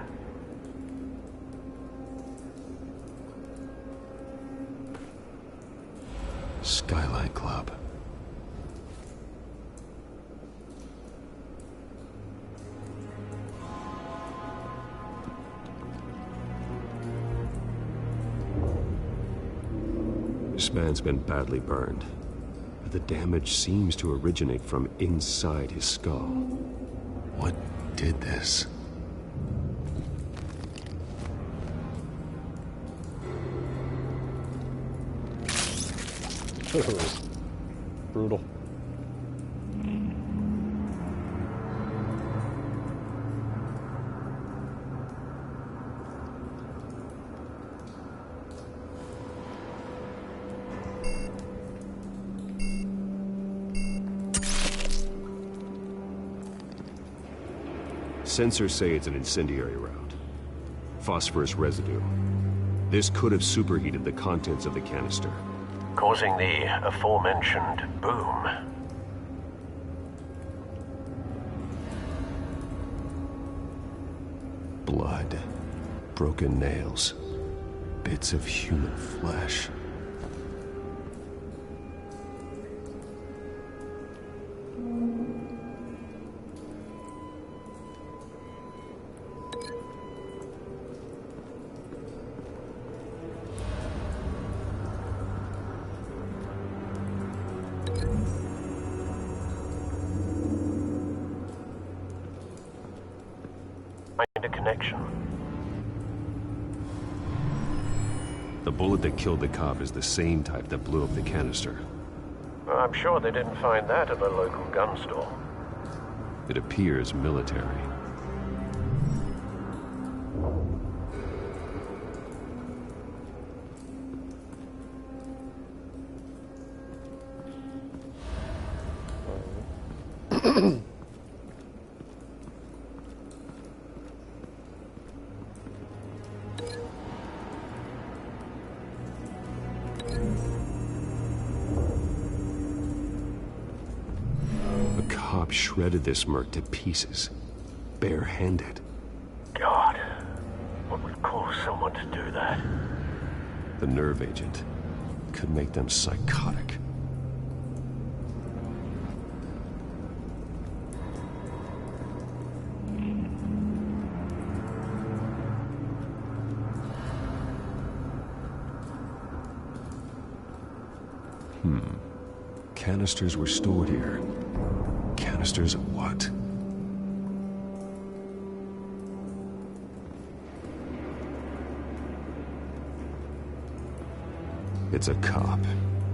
Skyline Club. This man's been badly burned, but the damage seems to originate from inside his skull. What did this? Brutal. Sensors say it's an incendiary round. Phosphorus residue. This could have superheated the contents of the canister, causing the aforementioned boom. Blood, broken nails, bits of human flesh. Find a connection. The bullet that killed the cop is the same type that blew up the canister. I'm sure they didn't find that at a local gun store. It appears military. Shredded this merc to pieces, bare-handed. God, what would cause someone to do that? The nerve agent could make them psychotic. Canisters were stored here. Canisters of what? It's a cop.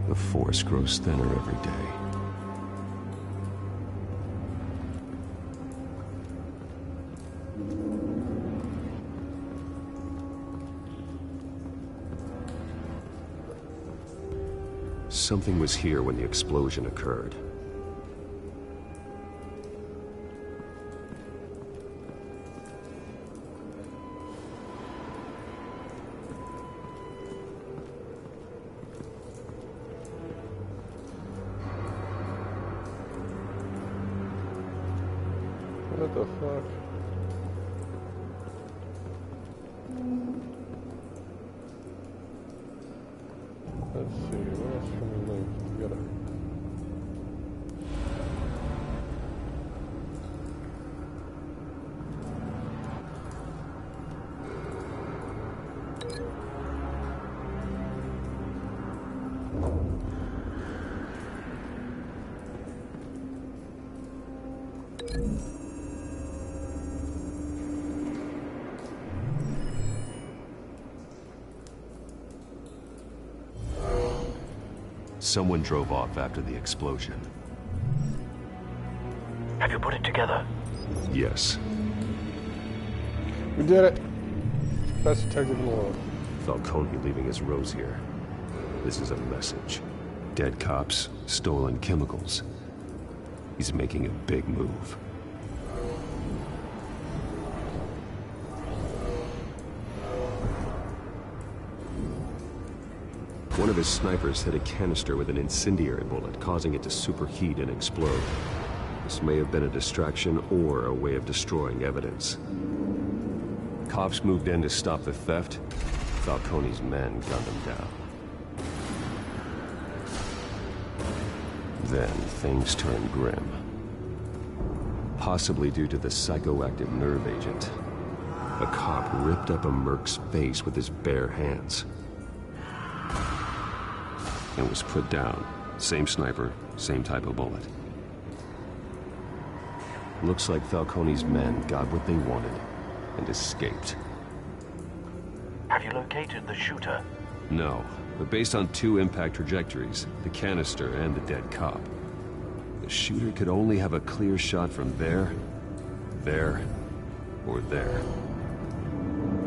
The force grows thinner every day. Something was here when the explosion occurred. the fuck? Let's see, what else can we link? We gotta... Someone drove off after the explosion. Have you put it together? Yes. We did it! Best detective in the world. Falcone leaving his rose here. This is a message. Dead cops, stolen chemicals. He's making a big move. One of his snipers hit a canister with an incendiary bullet, causing it to superheat and explode. This may have been a distraction or a way of destroying evidence. Cops moved in to stop the theft. Falcone's men gunned him down. Then things turned grim. Possibly due to the psychoactive nerve agent. A cop ripped up a merc's face with his bare hands. And was put down. Same sniper, same type of bullet. Looks like Falcone's men got what they wanted and escaped. Have you located the shooter? No, but based on two impact trajectories, the canister and the dead cop, the shooter could only have a clear shot from there, or there.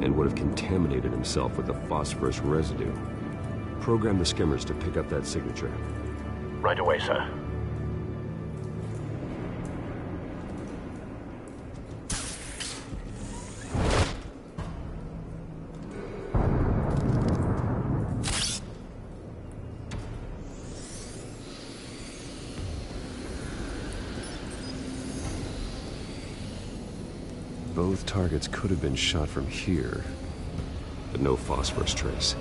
And would have contaminated himself with the phosphorus residue. Program the skimmers to pick up that signature. Right away, sir. Both targets could have been shot from here, but no phosphorus trace.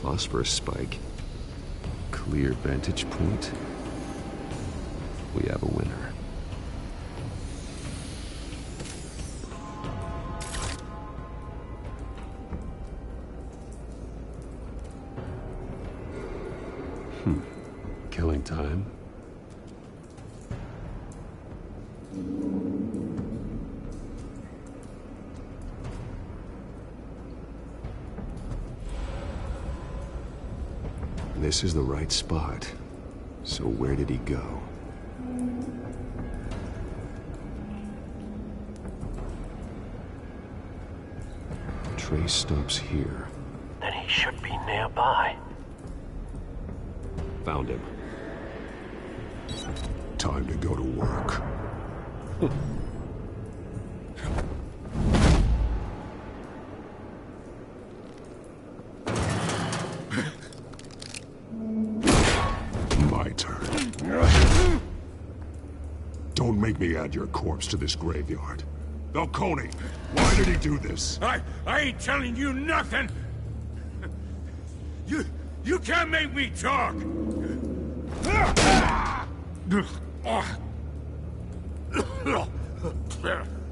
Phosphorus spike. Clear vantage point. We have a winner. Killing time. This is the right spot. So where did he go? Trace stops here. Then he should be nearby. Found him. Time to go to work. Don't make me add your corpse to this graveyard. Falcone, why did he do this? I ain't telling you nothing! You can't make me talk!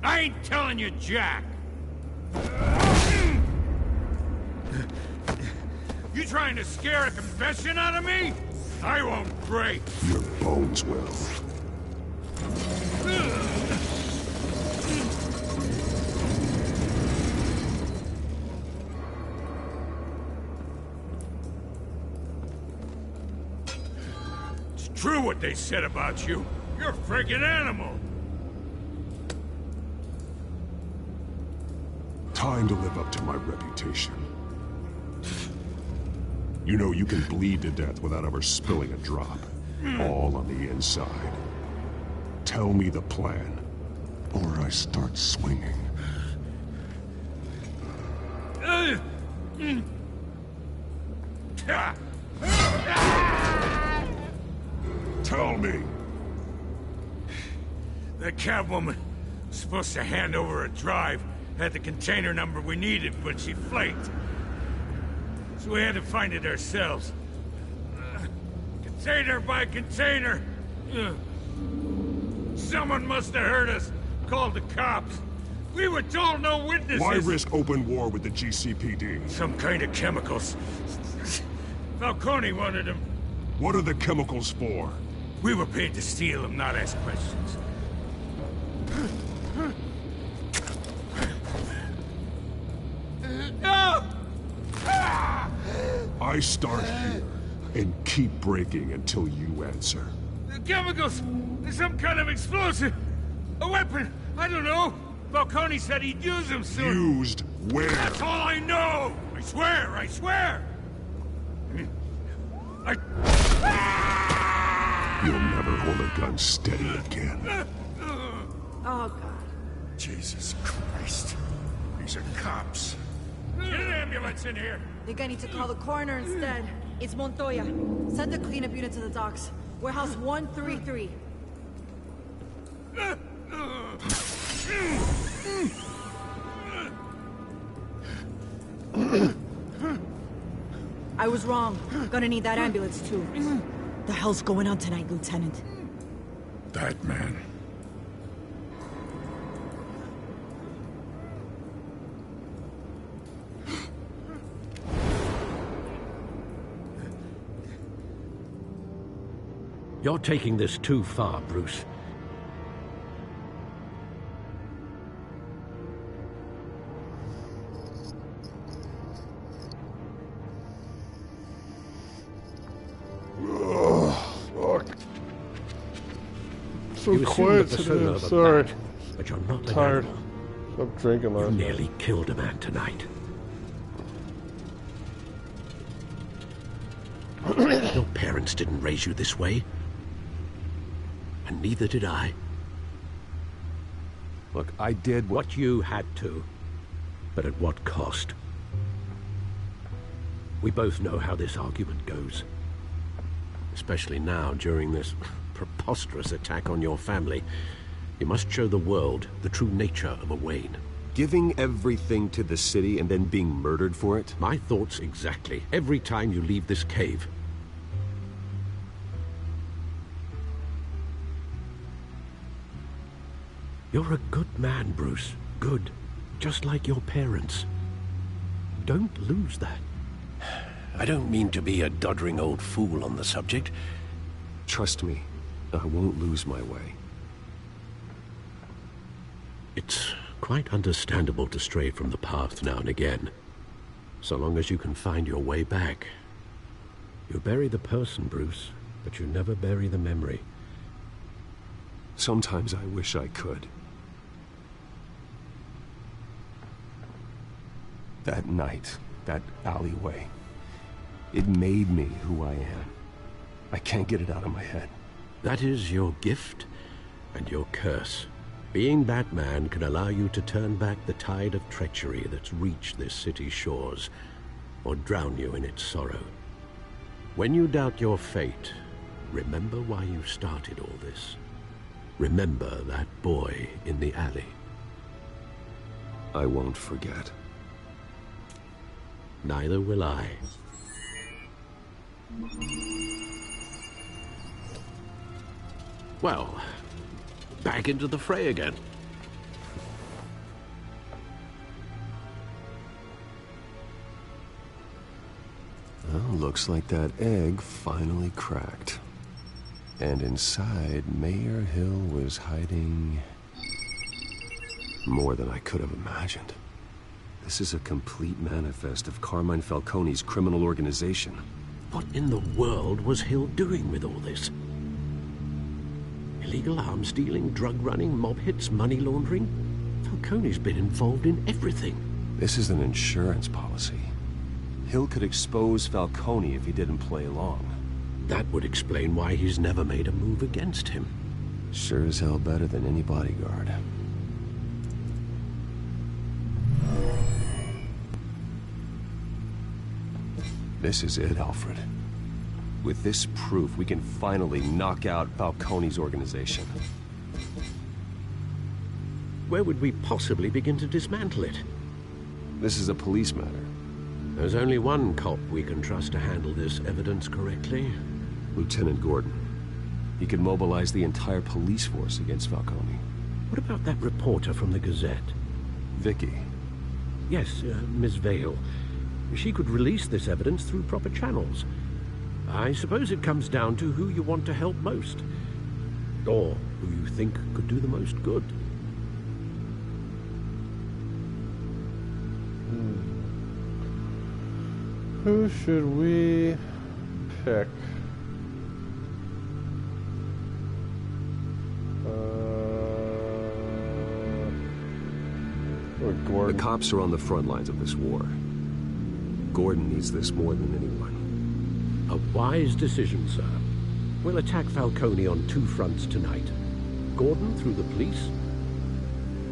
I ain't telling you jack! You trying to scare a confession out of me? I won't break! Your bones will. It's true what they said about you. You're a friggin' animal. Time to live up to my reputation. You know you can bleed to death without ever spilling a drop. All on the inside. Tell me the plan, or I start swinging. Tell me. The Catwoman was supposed to hand over a drive, had the container number we needed, but she flaked. So we had to find it ourselves. Container by container. Someone must have heard us, called the cops. We were told no witnesses. Why risk open war with the GCPD? Some kind of chemicals. Falcone wanted them. What are the chemicals for? We were paid to steal them, not ask questions. I start here and keep breaking until you answer. The chemicals! There's some kind of explosive! A weapon! I don't know! Falcone said he'd use them soon! Used where? That's all I know! I swear! I swear! You'll never hold a gun steady again. Oh, God. Jesus Christ. These are cops. Get an ambulance in here! Think I need to call the coroner instead. It's Montoya. Send the cleanup unit to the docks. Warehouse 133. I was wrong. Gonna need that ambulance too. The hell's going on tonight, Lieutenant? Batman. You're taking this too far, Bruce. Fuck. So You assume quiet the today, persona I'm of a sorry. bat, but you're not an Tired. animal. Stop drinking last You night. nearly killed a man tonight. Your parents didn't raise you this way. And neither did I. Look, I did what you had to. But at what cost? We both know how this argument goes. Especially now, during this preposterous attack on your family. You must show the world the true nature of a Wayne. Giving everything to the city and then being murdered for it? My thoughts exactly. Every time you leave this cave. You're a good man, Bruce. Good. Just like your parents. Don't lose that. I don't mean to be a doddering old fool on the subject. Trust me, I won't lose my way. It's quite understandable to stray from the path now and again. So long as you can find your way back. You bury the person, Bruce, but you never bury the memory. Sometimes I wish I could. That night, that alleyway, it made me who I am. I can't get it out of my head. That is your gift and your curse. Being Batman can allow you to turn back the tide of treachery that's reached this city's shores, or drown you in its sorrow. When you doubt your fate, remember why you started all this. Remember that boy in the alley. I won't forget. Neither will I. Well, back into the fray again. Well, looks like that egg finally cracked. And inside, Mayor Hill was hiding more than I could have imagined. This is a complete manifest of Carmine Falcone's criminal organization. What in the world was Hill doing with all this? Illegal arms dealing, drug running, mob hits, money laundering? Falcone's been involved in everything. This is an insurance policy. Hill could expose Falcone if he didn't play along. That would explain why he's never made a move against him. Sure as hell better than any bodyguard. This is it, Alfred. With this proof, we can finally knock out Falcone's organization. Where would we possibly begin to dismantle it? This is a police matter. There's only one cop we can trust to handle this evidence correctly. Lieutenant Gordon. He could mobilize the entire police force against Falcone. What about that reporter from the Gazette? Vicky. Yes, Miss Vale. She could release this evidence through proper channels. I suppose it comes down to who you want to help most. Or who you think could do the most good. Who should we pick? Gordon. The cops are on the front lines of this war. Gordon needs this more than anyone. A wise decision, sir. We'll attack Falcone on two fronts tonight. Gordon through the police,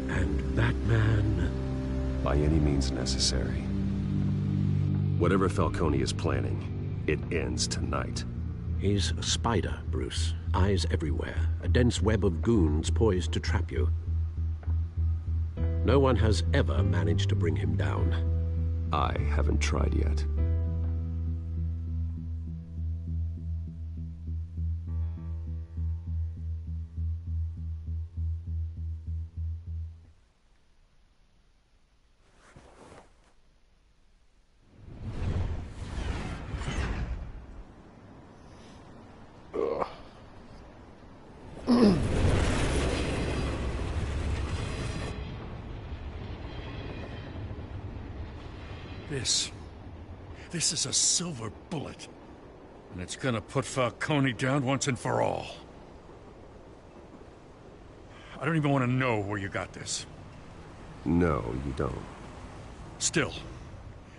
and that man... by any means necessary. Whatever Falcone is planning, it ends tonight. He's a spider, Bruce. Eyes everywhere. A dense web of goons poised to trap you. No one has ever managed to bring him down. I haven't tried yet. This is a silver bullet. And it's gonna put Falcone down once and for all. I don't even want to know where you got this. No, you don't. Still,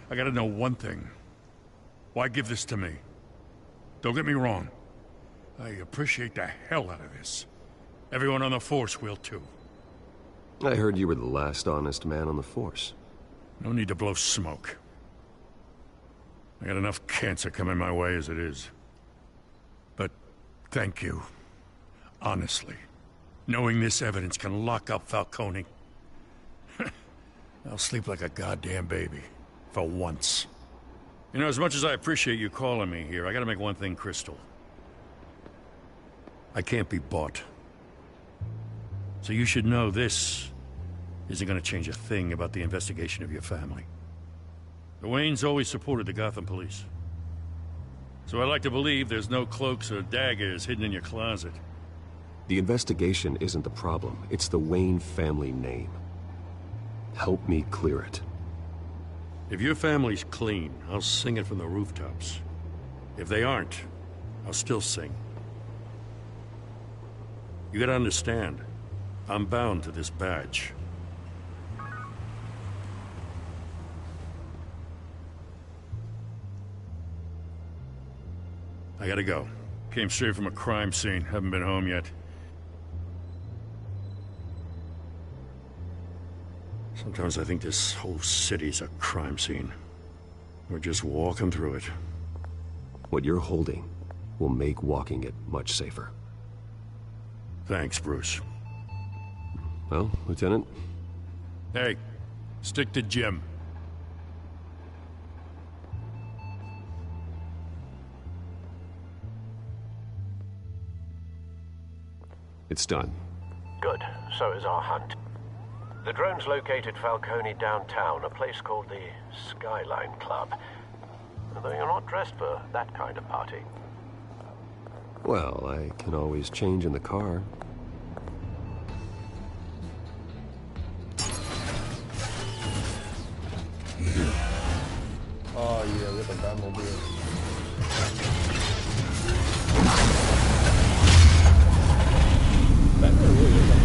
I gotta know one thing. Why give this to me? Don't get me wrong. I appreciate the hell out of this. Everyone on the Force will too. I heard you were the last honest man on the Force. No need to blow smoke. I got enough cancer coming my way as it is. But thank you. Honestly. Knowing this evidence can lock up Falcone. I'll sleep like a goddamn baby. For once. You know, as much as I appreciate you calling me here, I gotta make one thing crystal. I can't be bought. So you should know this isn't gonna change a thing about the investigation of your family. The Waynes always supported the Gotham police. So I like to believe there's no cloaks or daggers hidden in your closet. The investigation isn't the problem. It's the Wayne family name. Help me clear it. If your family's clean, I'll sing it from the rooftops. If they aren't, I'll still sing. You gotta understand, I'm bound to this badge. I gotta go. Came straight from a crime scene. Haven't been home yet. Sometimes I think this whole city's a crime scene. We're just walking through it. What you're holding will make walking it much safer. Thanks, Bruce. Well, Lieutenant? Hey, stick to Jim. It's done. Good. So is our hunt. The drones located Falcone downtown, a place called the Skyline Club. Though you're not dressed for that kind of party. Well, I can always change in the car. Oh yeah, with the Batmobile. Batman really is like...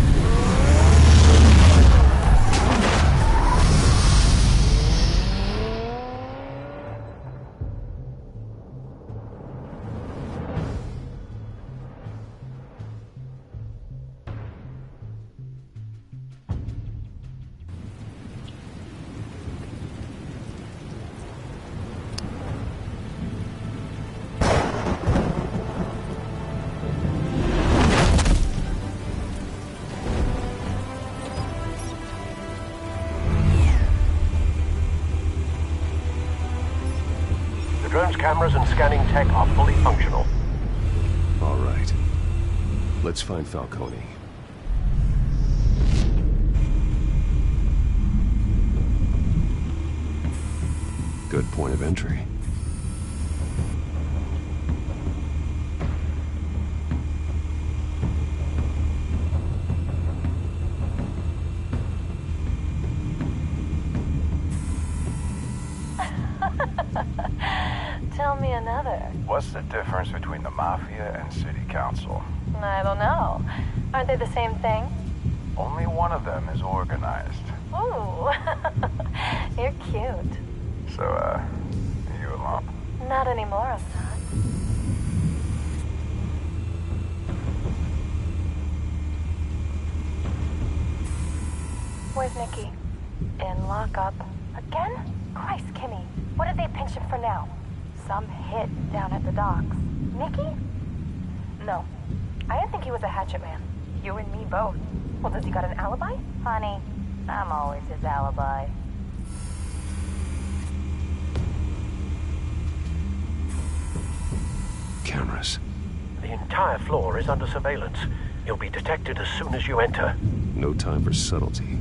tech are fully functional. All right. Let's find Falcone. Good point of entry. Tell me another. What's the difference between the Mafia and City Council? I don't know. Aren't they the same thing? Only one of them is organized. Ooh. You're cute. So, are you alone? Not anymore, Assad. Where's Nikki? In lockup. Again? Christ, Kimmy. What did they pinch him for now? Some hit down at the docks. Nikki? No. I didn't think he was a hatchet man. You and me both. Well, does he got an alibi? Honey, I'm always his alibi. Cameras. The entire floor is under surveillance. You'll be detected as soon as you enter. No time for subtlety.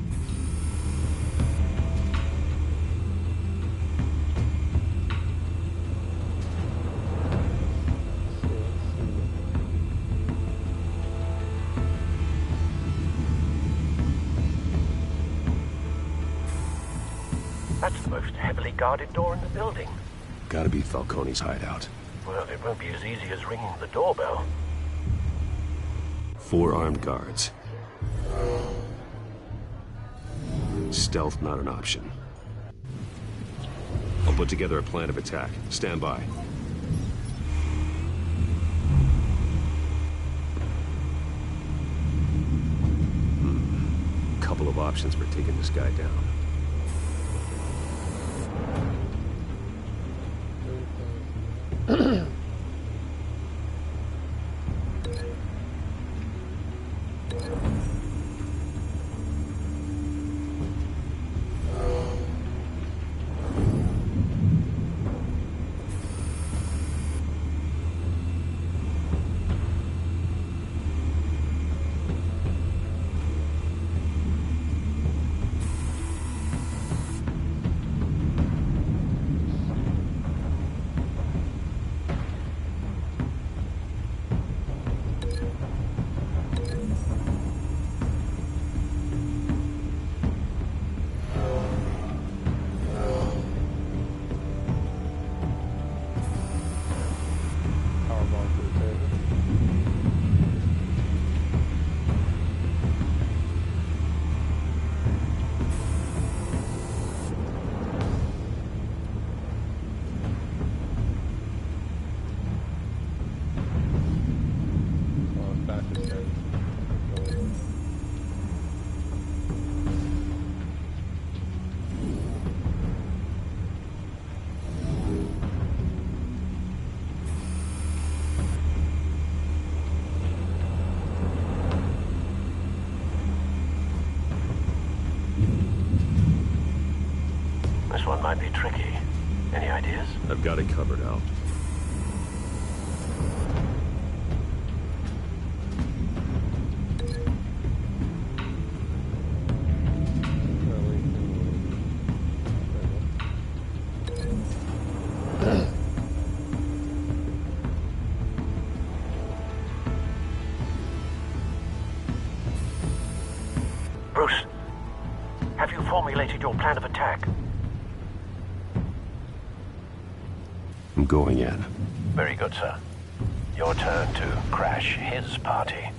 That's the most heavily guarded door in the building. Gotta be Falcone's hideout. Well, it won't be as easy as ringing the doorbell. 4 armed guards. Stealth not an option. I'll put together a plan of attack. Stand by. Couple of options for taking this guy down. This one might be tricky. Any ideas? I've got it covered, Al. Bruce, have you formulated your plan of attack? I'm going in. Very good, sir. Your turn to crash his party.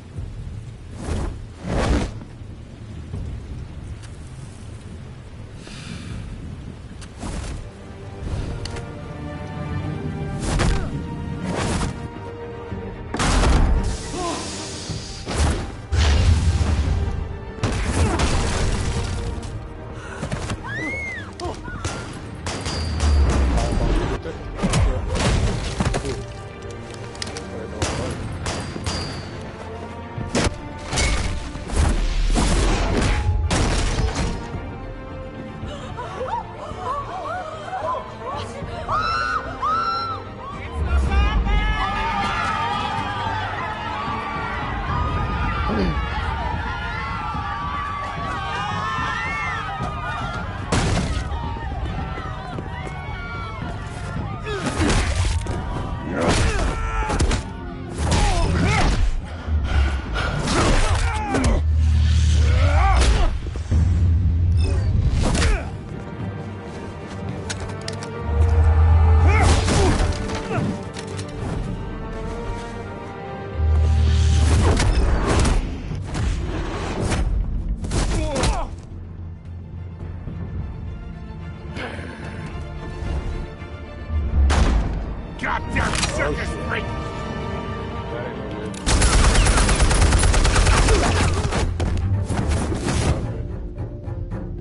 Goddamn circus freak!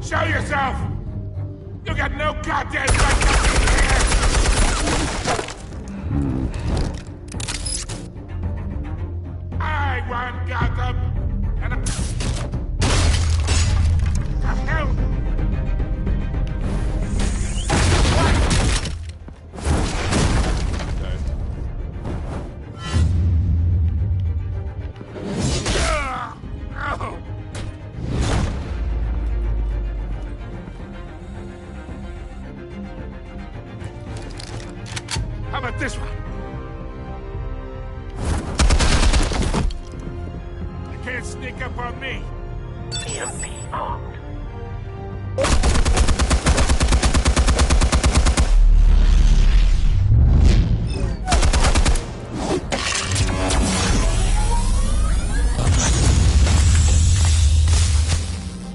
Show yourself! You got no goddamn right to be here! I run Gotham, and the hell? How about this one? You can't sneak up on me. EMP armed.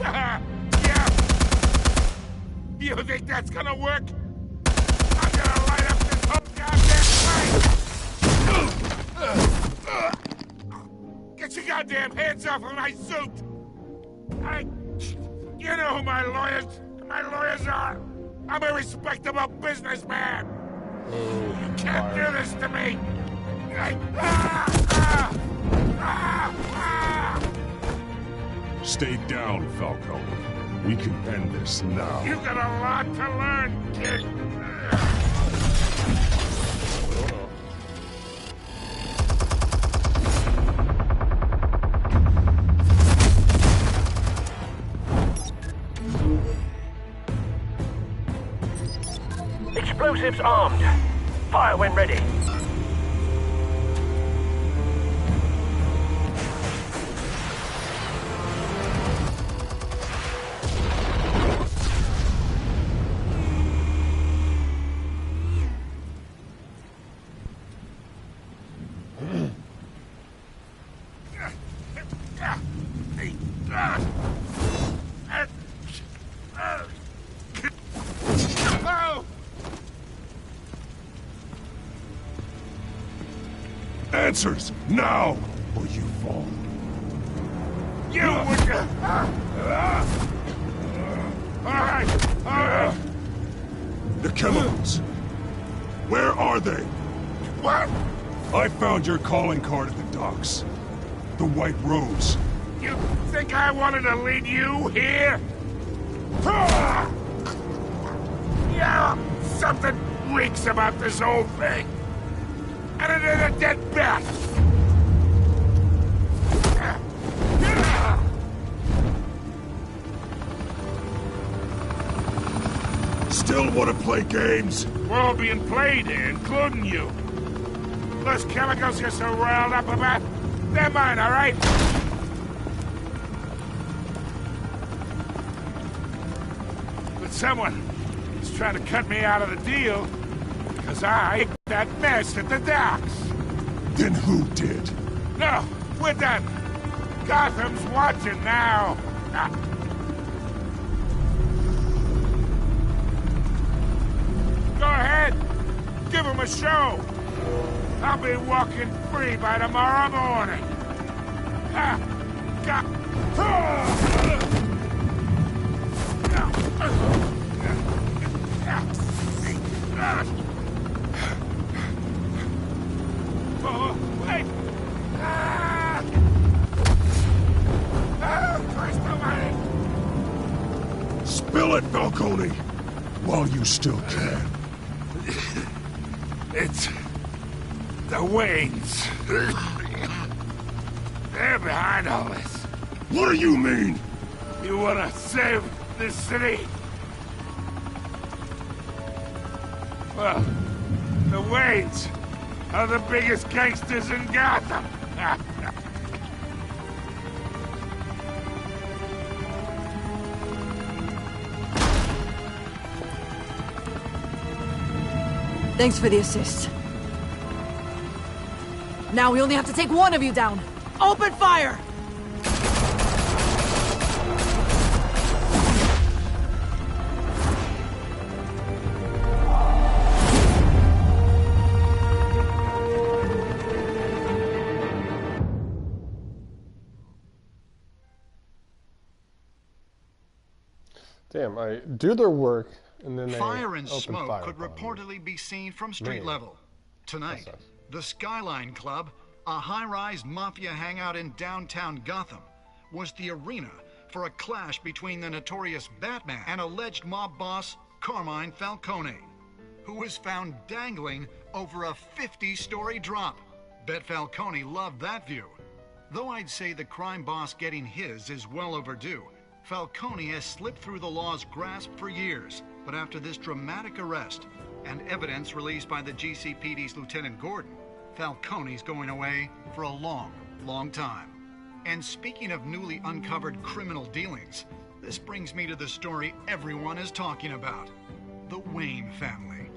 Yeah. You think that's gonna work? I'm gonna light up this whole goddamn place! Get your goddamn hands off of my suit! You know who my lawyers are! I'm a respectable businessman! You can't do this to me! Stay down, Falcone. We can end this now. You got a lot to learn, kid! Explosives armed. Fire when ready. Answers, now, or you fall. You would... Alright! The chemicals. Where are they? What? I found your calling card at the docks. The White Rose. You think I wanted to lead you here? Yeah, something reeks about this whole thing. And it is a dead bat! Still want to play games? We're all being played here, including you. Those chemicals you're so riled up about, they're mine, all right? But someone is trying to cut me out of the deal because I ate that mess at the docks. Then who did? No, we're done. Gotham's watching now. Go ahead. Give him a show. I'll be walking free by tomorrow morning. Oh, wait! Christ almighty! Spill it, Falcone, while you still can. It's the Waynes. They're behind all this. What do you mean? You wanna save this city? Well, the Waynes are the biggest gangsters in Gotham. Thanks for the assist. Now we only have to take one of you down. Open fire! Damn, I do their work, and then they Fire and open smoke fire could upon me. reportedly be seen from street Man. level. Tonight, That sucks. the Skyline Club, a high-rise mafia hangout in downtown Gotham, was the arena for a clash between the notorious Batman and alleged mob boss Carmine Falcone, who was found dangling over a 50-story drop. Bet Falcone loved that view. Though I'd say the crime boss getting his is well overdue, Falcone has slipped through the law's grasp for years, but after this dramatic arrest and evidence released by the GCPD's Lieutenant Gordon, Falcone's going away for a long, long time. And speaking of newly uncovered criminal dealings, this brings me to the story everyone is talking about: the Wayne family.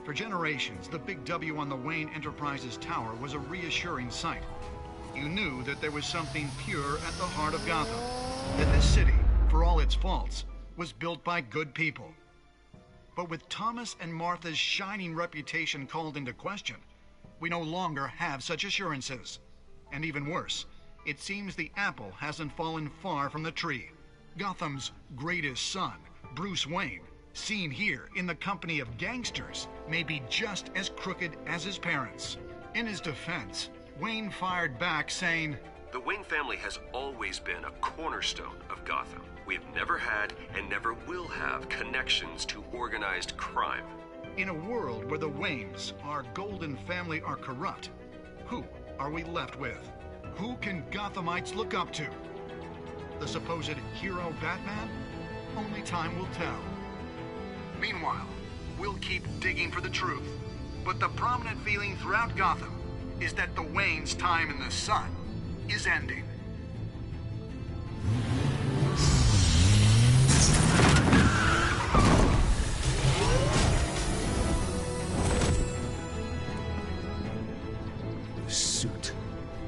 For generations, the big W on the Wayne Enterprises Tower was a reassuring sight. You knew that there was something pure at the heart of Gotham, that this city, for all its faults, was built by good people. But with Thomas and Martha's shining reputation called into question, we no longer have such assurances. And even worse, it seems the apple hasn't fallen far from the tree. Gotham's greatest son, Bruce Wayne, seen here in the company of gangsters, may be just as crooked as his parents. In his defense, Wayne fired back saying, "The Wayne family has always been a cornerstone of Gotham. We have never had and never will have connections to organized crime." in a world where the Waynes, our golden family, are corrupt, who are we left with? Who can Gothamites look up to? The supposed hero Batman? Only time will tell. Meanwhile, we'll keep digging for the truth. But the prominent feeling throughout Gotham is that the Waynes' time in the sun is ending. The suit,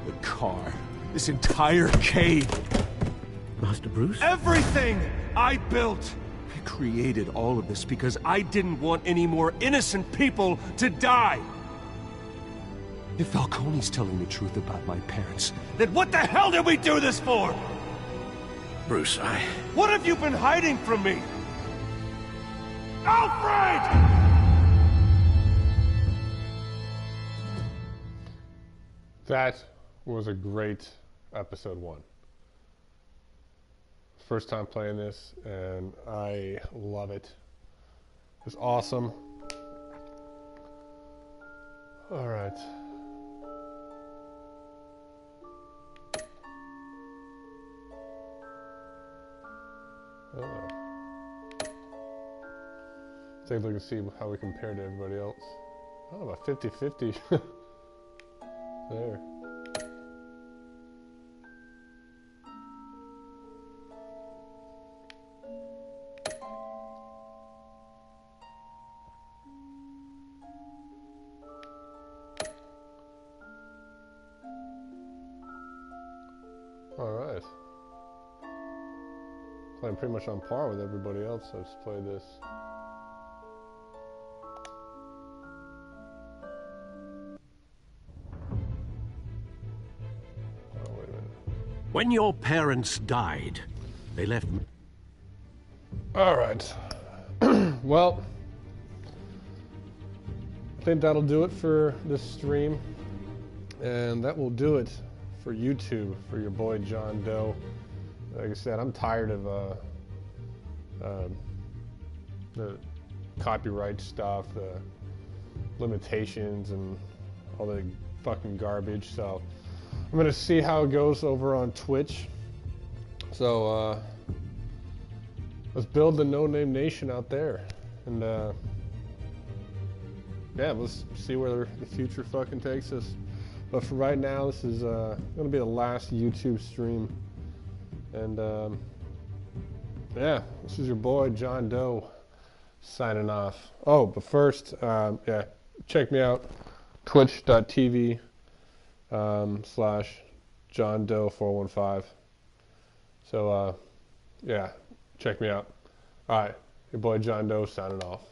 the car, this entire cave. Master Bruce? Everything I built! I created all of this because I didn't want any more innocent people to die! If Falcone's telling the truth about my parents, then what the hell did we do this for? Bruce, What have you been hiding from me? Alfred! That was a great episode 1. First time playing this, and I love it. It's awesome. All right. Take a look and see how we compare to everybody else. Oh, about 50-50. There. Alright. Playing pretty much on par with everybody else that's played this. When your parents died, they left me. Alright. Well, I think that'll do it for this stream. And that will do it for YouTube, for your boy John Doe. Like I said, I'm tired of the copyright stuff, the limitations, and all the fucking garbage. So I'm gonna see how it goes over on Twitch. So let's build the No Name Nation out there, and yeah, let's see where the future fucking takes us. But for right now, this is gonna be the last YouTube stream, and yeah, this is your boy John Doe signing off. Oh, but first, yeah, check me out, twitch.tv / John Doe 415. So yeah, check me out. All right, your boy John Doe signing off.